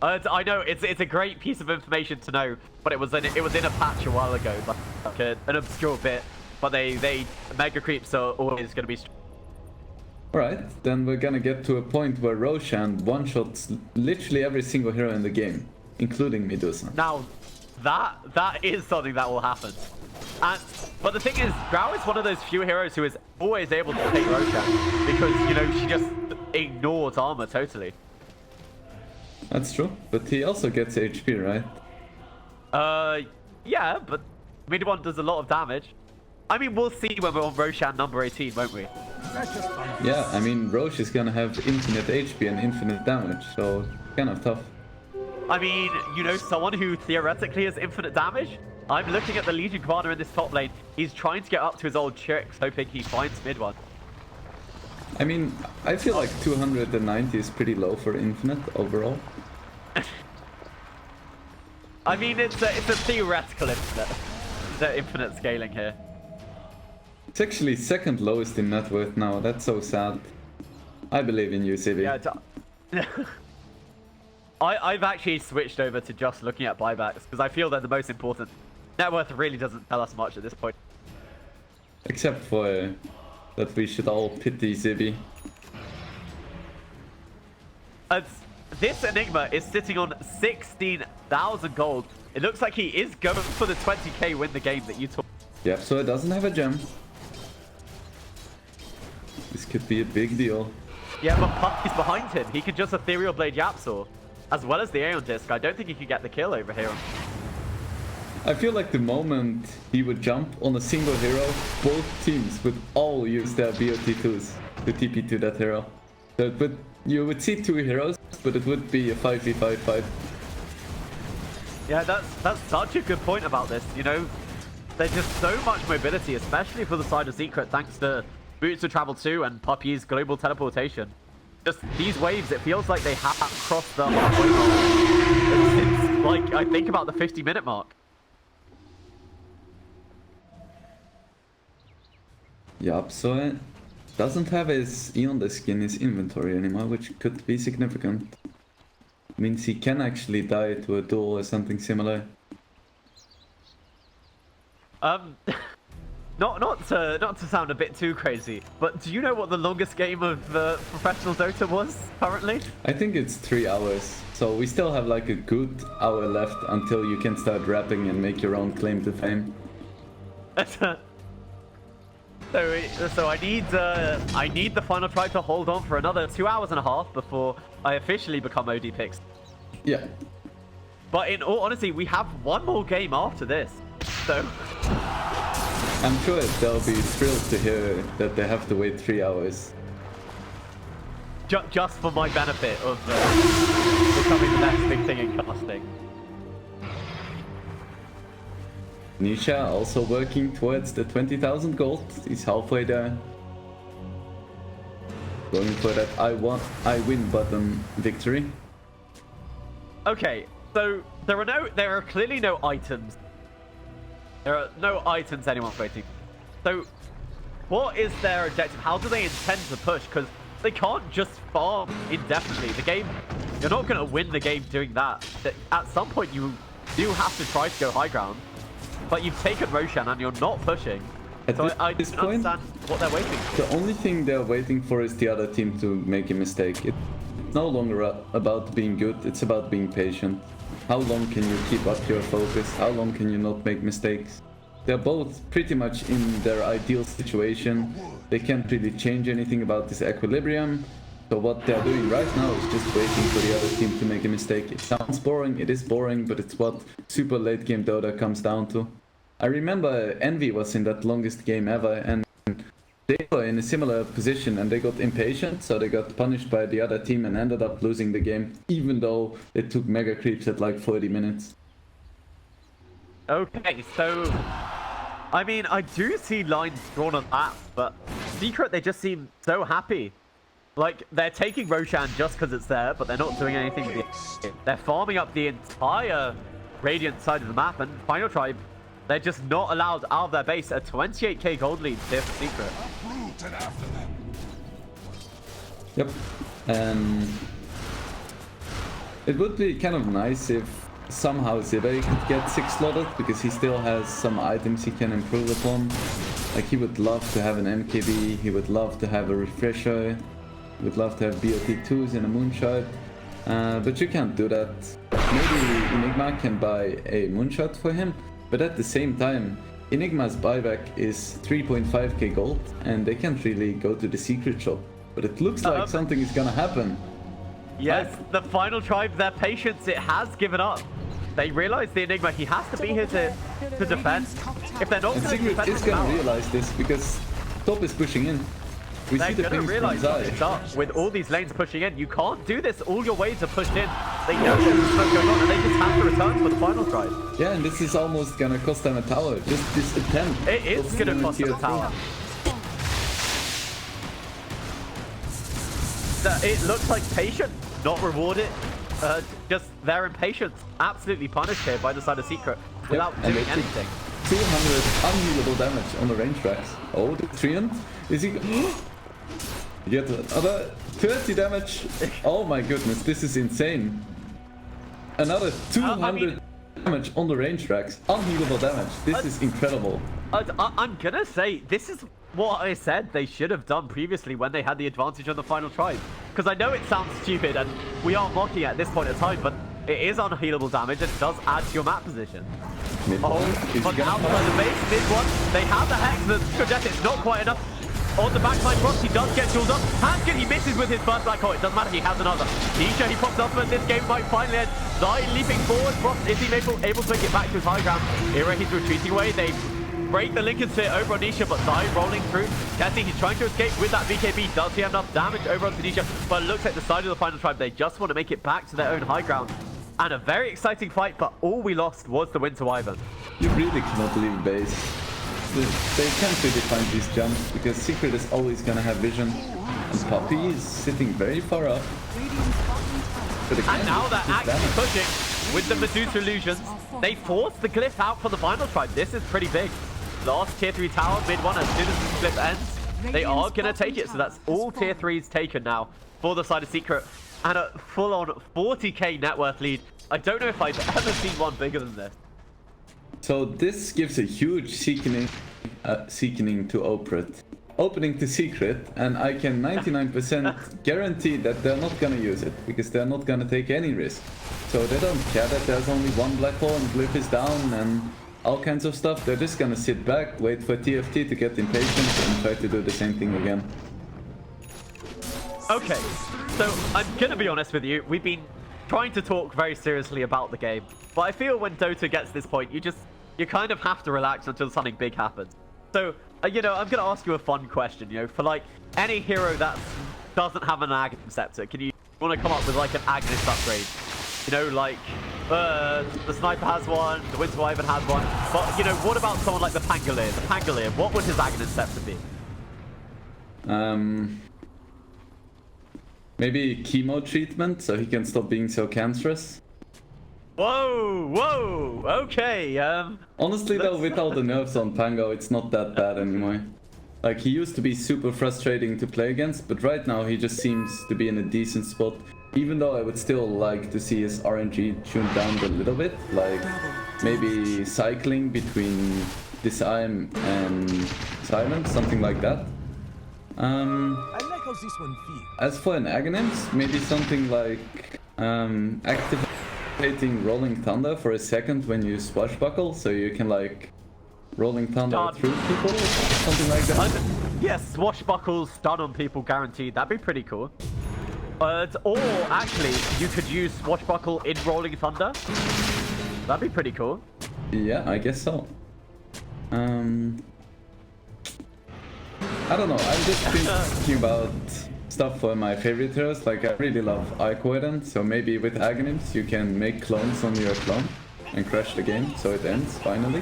I know it's a great piece of information to know, but it was in a patch a while ago, like an obscure bit. But they mega creeps are always going to be. Alright, then we're gonna get to a point where Roshan one-shots literally every single hero in the game, including Medusa. Now, that is something that will happen. But the thing is, Drow is one of those few heroes who is always able to take Roshan because, you know, she just ignores armor totally. That's true, but he also gets HP, right? Yeah, but Mid-1 does a lot of damage. I mean, we'll see when we're on Roshan number 18, won't we? Yeah, I mean, Roche is gonna have infinite HP and infinite damage, so kind of tough. I mean, you know, someone who theoretically has infinite damage? I'm looking at the Legion Commander in this top lane. He's trying to get up to his old tricks, hoping he finds Mid-1. I mean, I feel like 290 is pretty low for infinite overall. I mean, it's a theoretical infinite. The infinite scaling here. It's actually second lowest in net worth now. That's so sad. I believe in you, Civi. Yeah, I've actually switched over to just looking at buybacks because I feel they're the most important. Net worth really doesn't tell us much at this point. Except for that we should all pity Zibi. This Enigma is sitting on 16,000 gold. It looks like he is going for the 20k win the game that you took. Yep, so it doesn't have a gem. This could be a big deal. Yeah, but Puppy's behind him. He could just Ethereal Blade Yapsaw, as well as the Aeon Disc. I don't think he could get the kill over here. I feel like the moment he would jump on a single hero, both teams would all use their BOT2s to TP to that hero. So you would see 2 heroes, but it would be a 5v5 fight. Yeah, that's such a good point about this. You know, there's just so much mobility, especially for the side of Secret, thanks to Boots of Travel 2 and Puppy's global teleportation. Just these waves, it feels like they have crossed the halfway mark. It's like, I think about the 50-minute mark. Yup, so it doesn't have his Eon Disc in his inventory anymore, which could be significant. Means he can actually die to a duel or something similar. Not to sound a bit too crazy, but do you know what the longest game of professional Dota was currently? I think it's 3 hours, so we still have like a good hour left until you can start rapping and make your own claim to fame. So I need the final try to hold on for another 2 hours and a half before I officially become OD Picks. Yeah. But in all honesty, we have one more game after this, so I'm sure they'll be thrilled to hear that they have to wait 3 hours. Just for my benefit of becoming the next big thing in casting. Nisha also working towards the 20,000 gold. He's halfway there. Going for that I win button victory. Okay, so there are clearly no items. There are no items anyone's waiting. So what is their objective? How do they intend to push? Because they can't just farm indefinitely. The game, you're not going to win the game doing that. At some point you do have to try to go high ground. But you've taken Roshan and you're not pushing. So I don't understand what they're waiting for. The only thing they're waiting for is the other team to make a mistake. It's no longer about being good, it's about being patient. How long can you keep up your focus? How long can you not make mistakes? They're both pretty much in their ideal situation. They can't really change anything about this equilibrium. So what they're doing right now is just waiting for the other team to make a mistake. It sounds boring, it is boring, but it's what super late game Dota comes down to. I remember Envy was in that longest game ever, and they were in a similar position and they got impatient, so they got punished by the other team and ended up losing the game, even though they took mega creeps at like 40 minutes. Okay, so I mean, I do see lines drawn on that, but Secret, they just seem so happy. Like, they're taking Roshan just because it's there, but they're not doing anything with it. They're farming up the entire Radiant side of the map, and Final Tribe, they're just not allowed out of their base. A 28k gold lead here for Secret. Yep. It would be kind of nice if somehow Zibe could get 6 slotted, because he still has some items he can improve upon. Like, he would love to have an MKB, he would love to have a refresher, he would love to have BOT2s in a moonshot, but you can't do that. Maybe Enigma can buy a moonshot for him, but at the same time, Enigma's buyback is 3.5k gold, and they can't really go to the secret shop. But it looks like something is gonna happen. Yes, the Final Tribe, their patience, it has given up. They realize the Enigma, he has to be here to defend. If they're not going to Secret defend is gonna realize this, because top is pushing in. We see the they're going to pings realize from Zai. it's up with all these lanes pushing in. You can't do this. All your waves are pushed in. They know there's smoke going on, and they just have to return for the Final Tribe. Yeah, and this is almost gonna cost them a tower. Just this attempt. It is going to cost them a tower. It looks like patience, not rewarded. Just their impatience absolutely punished here by the side of Secret without doing anything. 200 unhealable damage on the range tracks. Oh, the Treant? Is he... Get another 30 damage. Oh my goodness, this is insane. Another 200 damage on the range tracks. Unhealable damage. This is incredible. I'm gonna say this is what I said they should have done previously when they had the advantage on the final tribe. Because I know it sounds stupid and we are mocking it at this point in time, but it is unhealable damage and it does add to your map position. But outside the base, mid one, they have the Hex, the Projectile, not quite enough. On the backside, Frost, he does get jeweled up. Hanskin, he misses with his first black hole. It doesn't matter, he has another. Nisha, he pops up, but this game might finally end. Zai leaping forward. Frost, is he able to make it back to his high ground? Ira, he's retreating away. They break the Lincoln Sphere over on Nisha, but Zai rolling through. Tessie, he's trying to escape with that BKB. Does he have enough damage over onto Nisha? But it looks like the side of the final tribe, they just want to make it back to their own high ground. And a very exciting fight, but all we lost was the Winter Wyvern. You really cannot leave base. They can't really find these jumps because Secret is always gonna have vision. And Poppy is sitting very far up. And now they're actually pushing with the Medusa illusions. They force the glyph out for the final tribe. This is pretty big. Last tier 3 tower, mid one, as soon as the glyph ends, they are gonna take it. So that's all tier 3s taken now for the side of Secret. And a full-on 40k net worth lead. I don't know if I've ever seen one bigger than this. So this gives a huge seekening to opening to Secret, and I can 99% guarantee that they're not gonna use it because they're not gonna take any risk. So they don't care that there's only one black hole and glyph is down and all kinds of stuff. They're just gonna sit back, wait for TFT to get impatient and try to do the same thing again. Okay, so I'm gonna be honest with you. We've been trying to talk very seriously about the game, but I feel when Dota gets to this point, you kind of have to relax until something big happens. So, you know, I'm gonna ask you a fun question. You know, for like any hero that doesn't have an Aghanim Scepter, you want to come up with like an Aghanim upgrade? You know, like the Sniper has one, the Winter Wyvern has one, but you know, what about someone like the Pangolier? The Pangolier, what would his Aghanim Scepter be? Maybe chemo treatment so he can stop being so cancerous. Whoa, okay, Honestly though, with all the nerfs on Pango, it's not that bad anymore. Like, he used to be super frustrating to play against, but right now he just seems to be in a decent spot. Even though I would still like to see his RNG tuned down a little bit, like maybe cycling between Disarm and Silence, something like that. I like how this one feels. As for an Aghanims, maybe something like activating Rolling Thunder for a second when you swashbuckle, so you can like Rolling Thunder through people, something like that. Yes, swashbuckles, stun on people guaranteed. That'd be pretty cool. Or actually, you could use swashbuckle in Rolling Thunder. That'd be pretty cool. Yeah, I guess so. I don't know, I'm just thinking about stuff for my favorite heroes. Like, I really love Ikoiden, so maybe with Aghanims you can make clones on your clone and crash the game so it ends finally.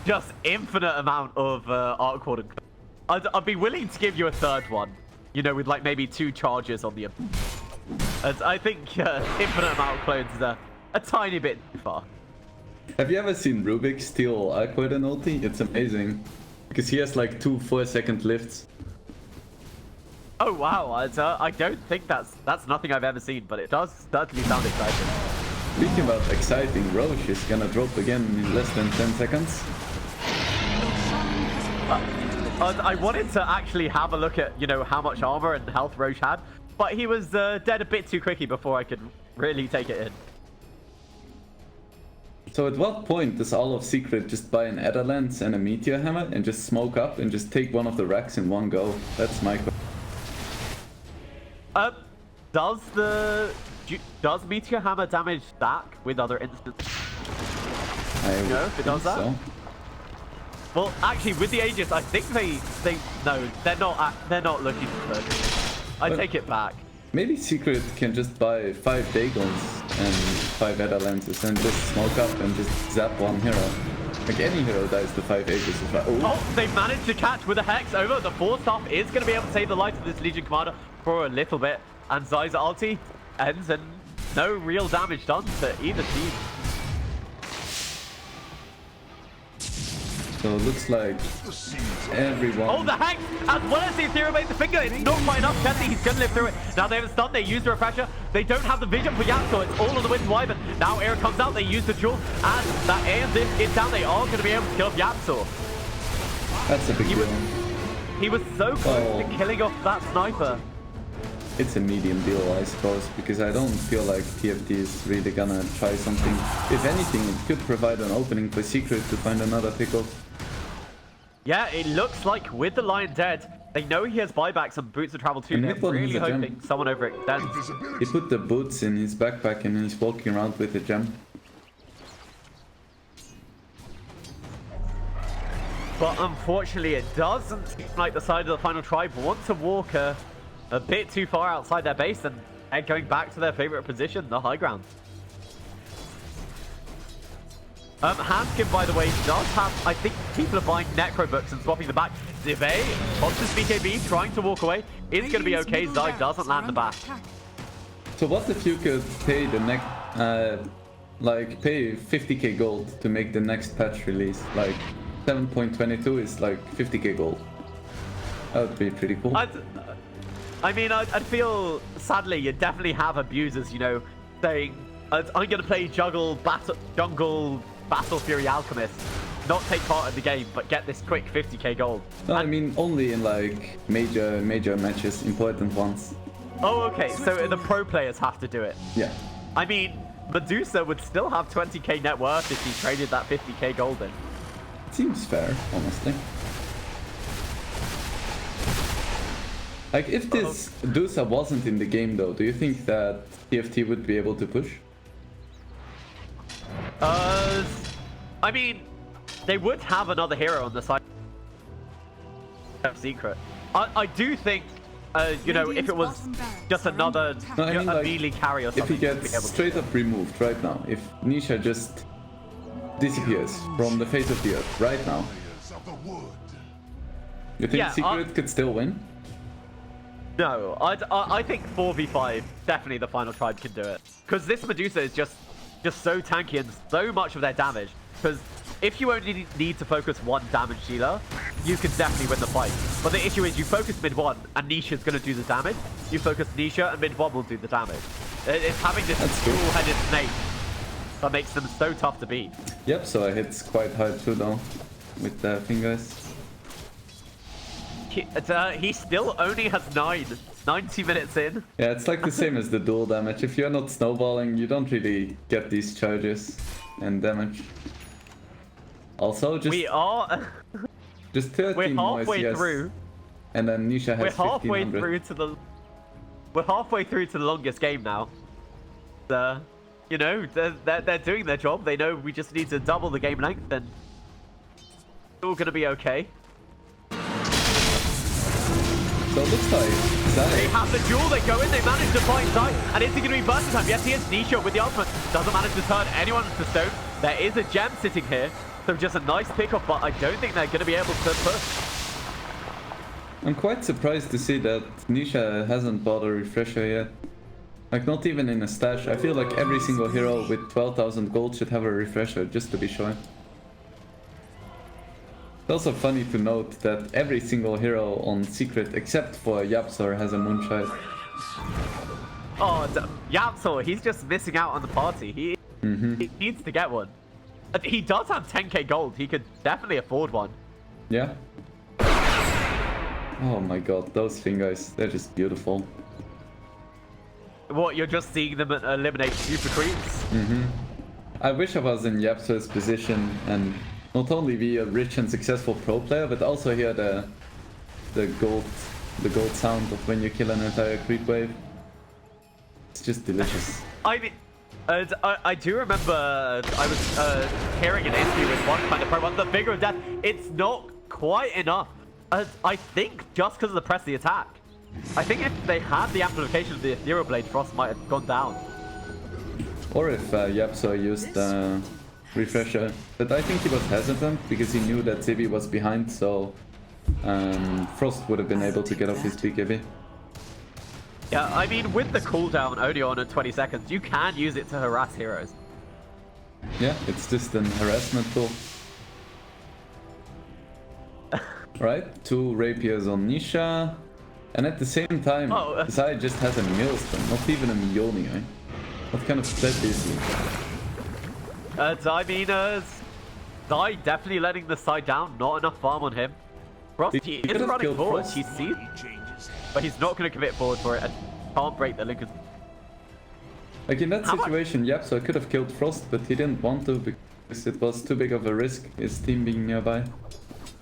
Just infinite amount of Arc Warden. I'd be willing to give you a third one, you know, with like maybe 2 charges on the. I think infinite amount of clones is a tiny bit too far. Have you ever seen Rubik steal Ikoiden ulti? It's amazing. Because he has like 2 4-second lifts. Oh wow, I don't think that's nothing I've ever seen, but it does certainly sound exciting. Speaking about exciting, Roche is gonna drop again in less than 10 seconds. I wanted to actually have a look at, you know, how much armor and health Roche had, but he was dead a bit too quickly before I could really take it in. So at what point does all of Secret just buy an Adder Lance and a Meteor Hammer and just smoke up and just take one of the racks in one go? That's my question. Does Meteor Hammer damage stack with other instances? I know if it does that? So. Well, actually, with the Aegis, I think they're not looking for it. I take it back. Maybe Secret can just buy 5 Dagons and 5 Adder Lances and just smoke up and just zap one hero. Like, any hero dies to 5 Aegis. Oh, they managed to catch with a Hex over. The 4-staff is going to be able to save the life of this Legion Commander for a little bit. And Zai's ulti ends and no real damage done to either team. So it looks like everyone... Oh, the hack! As well as the Ethereal made the finger, it's not quite enough. Jesse, he's gonna live through it. Now they have a stun, they use the refresher. They don't have the vision for Yasuo, it's all on the Wind Wyvern. Now Air comes out, they use the jewel, and that airs it down. They are gonna be able to kill off Yasuo. That's a big deal. He was so close to killing off that sniper. It's a medium deal, I suppose, because I don't feel like TFT is really gonna try something. If anything, it could provide an opening for Secret to find another pickle. Yeah, it looks like with the Lion dead, they know he has buybacks and boots of travel too. They're really hoping someone overextends. He put the boots in his backpack and he's walking around with a gem. But unfortunately, it doesn't seem like the side of the final tribe want to walk a bit too far outside their base, and they're going back to their favorite position, the high ground. Hanskin, by the way, does have, I think people are buying Necro books and swapping them back. Zive, conscious BKB, trying to walk away. It's going to be okay. Zai doesn't land the back. So what if you could pay the next, like pay 50k gold to make the next patch release? Like 7.22 is like 50k gold. That would be pretty cool. I mean, I'd feel, sadly, you definitely have abusers, you know, saying, I'm going to play jungle Battle Fury Alchemist, not take part in the game, but get this quick 50k gold. No, I mean, only in like major matches, important ones. Oh, okay, so the pro players have to do it. Yeah. I mean, Medusa would still have 20k net worth if he traded that 50k gold in. Seems fair, honestly. Like, if this Medusa wasn't in the game, though, do you think that TFT would be able to push? I mean, they would have another hero on the side of Secret. I do think, you know, if it was just another melee carry or something. If he gets straight up removed right now, if Nisha just disappears from the face of the earth right now, you think Secret could still win? No, I think 4v5, definitely the final tribe can do it. Because this Medusa is just so tanky and so much of their damage. Because if you only need to focus one damage dealer, you can definitely win the fight. But the issue is you focus mid 1 and Nisha's going to do the damage. You focus Nisha and mid 1 will do the damage. It's having this dual-headed snake that makes them so tough to beat. Yep, so it hits quite hard too though, with the fingers. He still only has 90 minutes in. Yeah, it's like the same as the dual damage. If you're not snowballing, you don't really get these charges and damage. Also, just... We are... just 13 We're halfway noise, through. And then Nisha has 1500. We're halfway through to the longest game now. You know, they're doing their job. They know we just need to double the game length and it's all gonna be okay. So it looks like they have the duel, they go in, they manage to find Zai, and is it going to be burst time? Yes, he is. Nisha with the ultimate doesn't manage to turn anyone to stone. There is a gem sitting here, so just a nice pickup, but I don't think they're going to be able to push. I'm quite surprised to see that Nisha hasn't bought a refresher yet. Like, not even in a stash. I feel like every single hero with 12,000 gold should have a refresher, just to be sure. It's also funny to note that every single hero on Secret, except for Yapsor, has a Moonshot. Oh, Yapsor, he's just missing out on the party. He needs to get one. He does have 10k gold. He could definitely afford one. Yeah. Oh my god, those fingers, they're just beautiful. What, you're just seeing them eliminate super creeps? I wish I was in Yapsor's position and not only be a rich and successful pro player, but also hear the gold sound of when you kill an entire creep wave. It's just delicious. I mean, I do remember I was hearing an interview with one kind of pro on the Figure of Death. It's not quite enough. I think just because of the press the attack. I think if they had the amplification of the Ethereal Blade, Frost might have gone down. Or if Yapsor used refresher, but I think he was hesitant because he knew that Zivi was behind, so Frost would have been able to get off his BKB. Yeah, I mean, with the cooldown only on 20 seconds, you can use it to harass heroes. Yeah, it's just an harassment tool. right? 2 rapiers on Nisha. And at the same time, Zai just has a Maelstrom, not even a Mjolnir, right? What kind of threat is he? Zai definitely letting the side down, not enough farm on him. Frost, he is running forward, he sees, but he's not going to commit forward for it and can't break the Lincoln. Like in that situation, yep, so I could have killed Frost, but he didn't want to because it was too big of a risk, his team being nearby.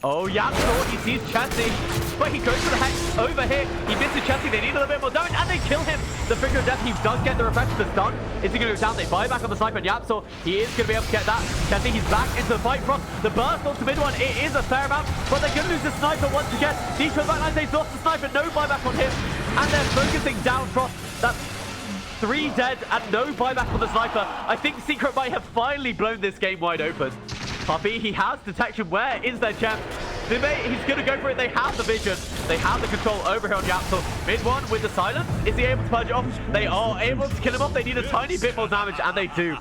Oh, Yapsor, he sees Chessie, but he goes for the Hex over here. He misses Chessie, they need a little bit more damage, and they kill him. The Finger of Death, he does get the refresh to stun. Is he going to go down? They buy back on the sniper, and Yapsor, he is going to be able to get that. Chessie, he's back into the fight. Frost, the burst onto mid one, it is a fair amount, but they're going to lose the sniper once again. Detroit backline, they've lost the sniper, no buyback on him, and they're focusing down Frost. That's 3 dead and no buyback on the sniper. I think Secret might have finally blown this game wide open. Puppey, he has detection. Where is their champ? He's going to go for it. They have the vision. They have the control over here on Yapsor. Mid one with the silence. Is he able to purge it off? They are able to kill him off. They need a tiny bit more damage, and they do.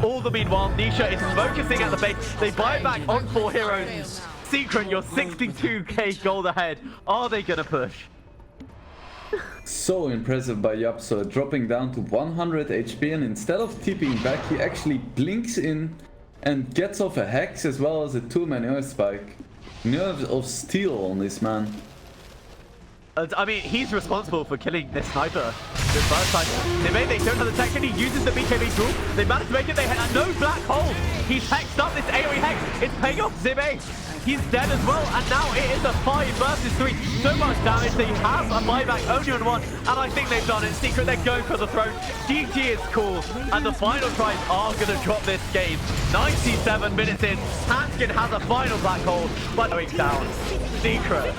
All the meanwhile, Nisha is focusing at the base. They buy it back on 4 heroes. Secret, you're 62k gold ahead. Are they going to push? So impressive by Yapsor, dropping down to 100 HP, and instead of TPing back, he actually blinks in and gets off a Hex as well as a 2-man Earth Spike. Nerves of steel on this man. I mean, he's responsible for killing this sniper the first time. They don't have the tech, and he uses the BKB tool. They managed to make it. They had no black hole. He's hexed up this AoE Hex. It's paying off. Zibe, he's dead as well, and now it is a 5 versus 3. So much damage. They have a buyback only on 1, and I think they've done it. Secret, they're going for the throne. GG is cool, and the final tries are going to drop this game. 97 minutes in, Hanskin has a final black hole, but going down. Secret,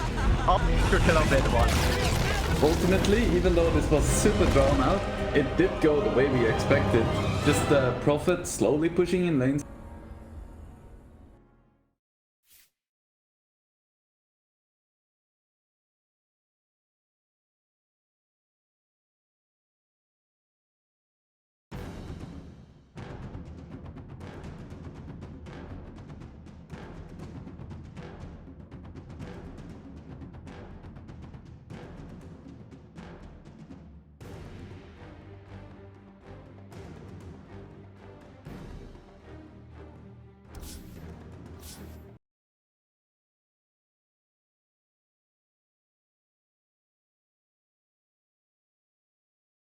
up to kill on mid one. Ultimately, even though this was super drawn out, it did go the way we expected. Just Prophet slowly pushing in lanes.